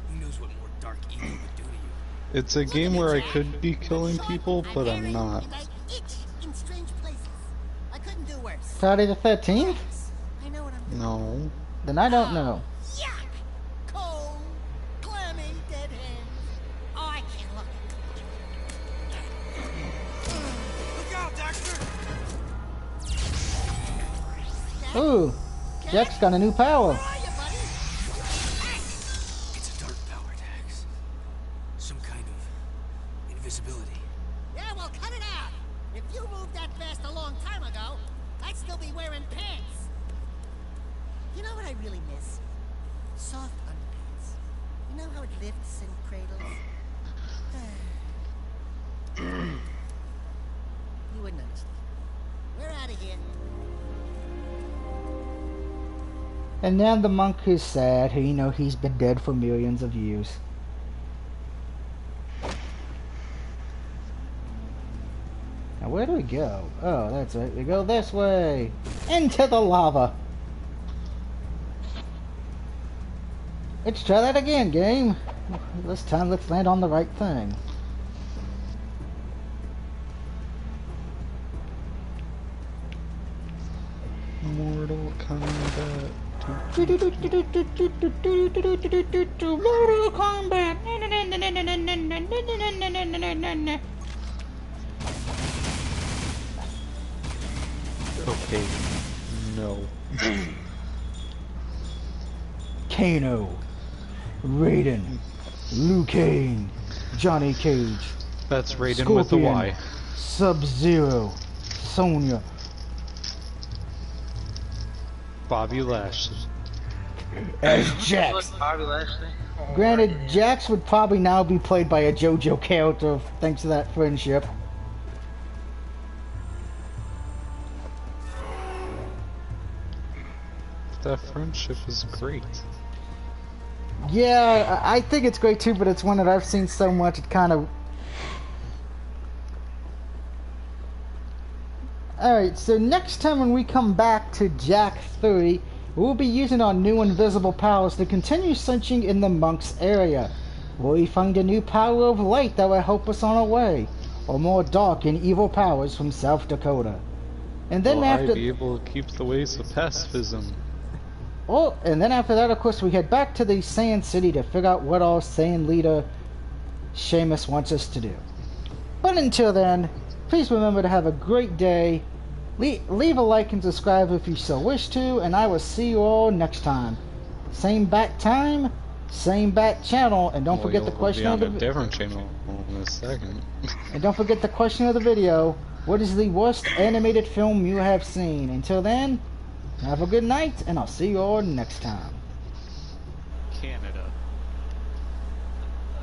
It's a game where I could be killing people, but I'm not. Friday the 13th? No. Then I don't know. Cold, clammy, dead hands. Oh, I can't look. Look out, Dexter! Ooh, Jack's got a new power. It's a dark power, Dax. Some kind of invisibility. Yeah, well, cut it out. If you moved that fast a long time ago, I'd still be wearing pants. You know what I really miss? Soft underpants. You know how it lifts and cradles? You wouldn't understand. We're out of here. And now the monk is sad. You know, he's been dead for millions of years. Now where do we go? Oh, that's right. We go this way. Into the lava. Let's try that again, game. This time let's land on the right thing. Mortal Kombat. Mortal Kombat. Okay. No. Kano, Raiden, Liu Kang, Johnny Cage. That's Raiden Scorpion, with a Y. Sub-Zero, Sonya. Bobby Lashley. As Jax. Bobby Lashley. Granted, Jax would probably now be played by a JoJo character thanks to that friendship. That friendship is great. Yeah, I think it's great too, but it's one that I've seen so much it kind of... Alright, so next time when we come back to Jack 3, we'll be using our new invisible powers to continue searching in the monk's area. Will we find a new power of light that will help us on our way? Or more dark and evil powers from South Dakota? And then Will after... I be able to keep the ways of pacifism? Oh, and then after that, of course, we head back to the Sand City to figure out what all Sand leader Seamus wants us to do. But until then, please remember to have a great day. Leave a like and subscribe if you so wish to, and I will see you all next time. Same bat time, same bat channel, and don't forget the question of the video. Different channel in a second. And don't forget the question of the video. What is the worst animated film you have seen? Until then, have a good night, and I'll see you all next time.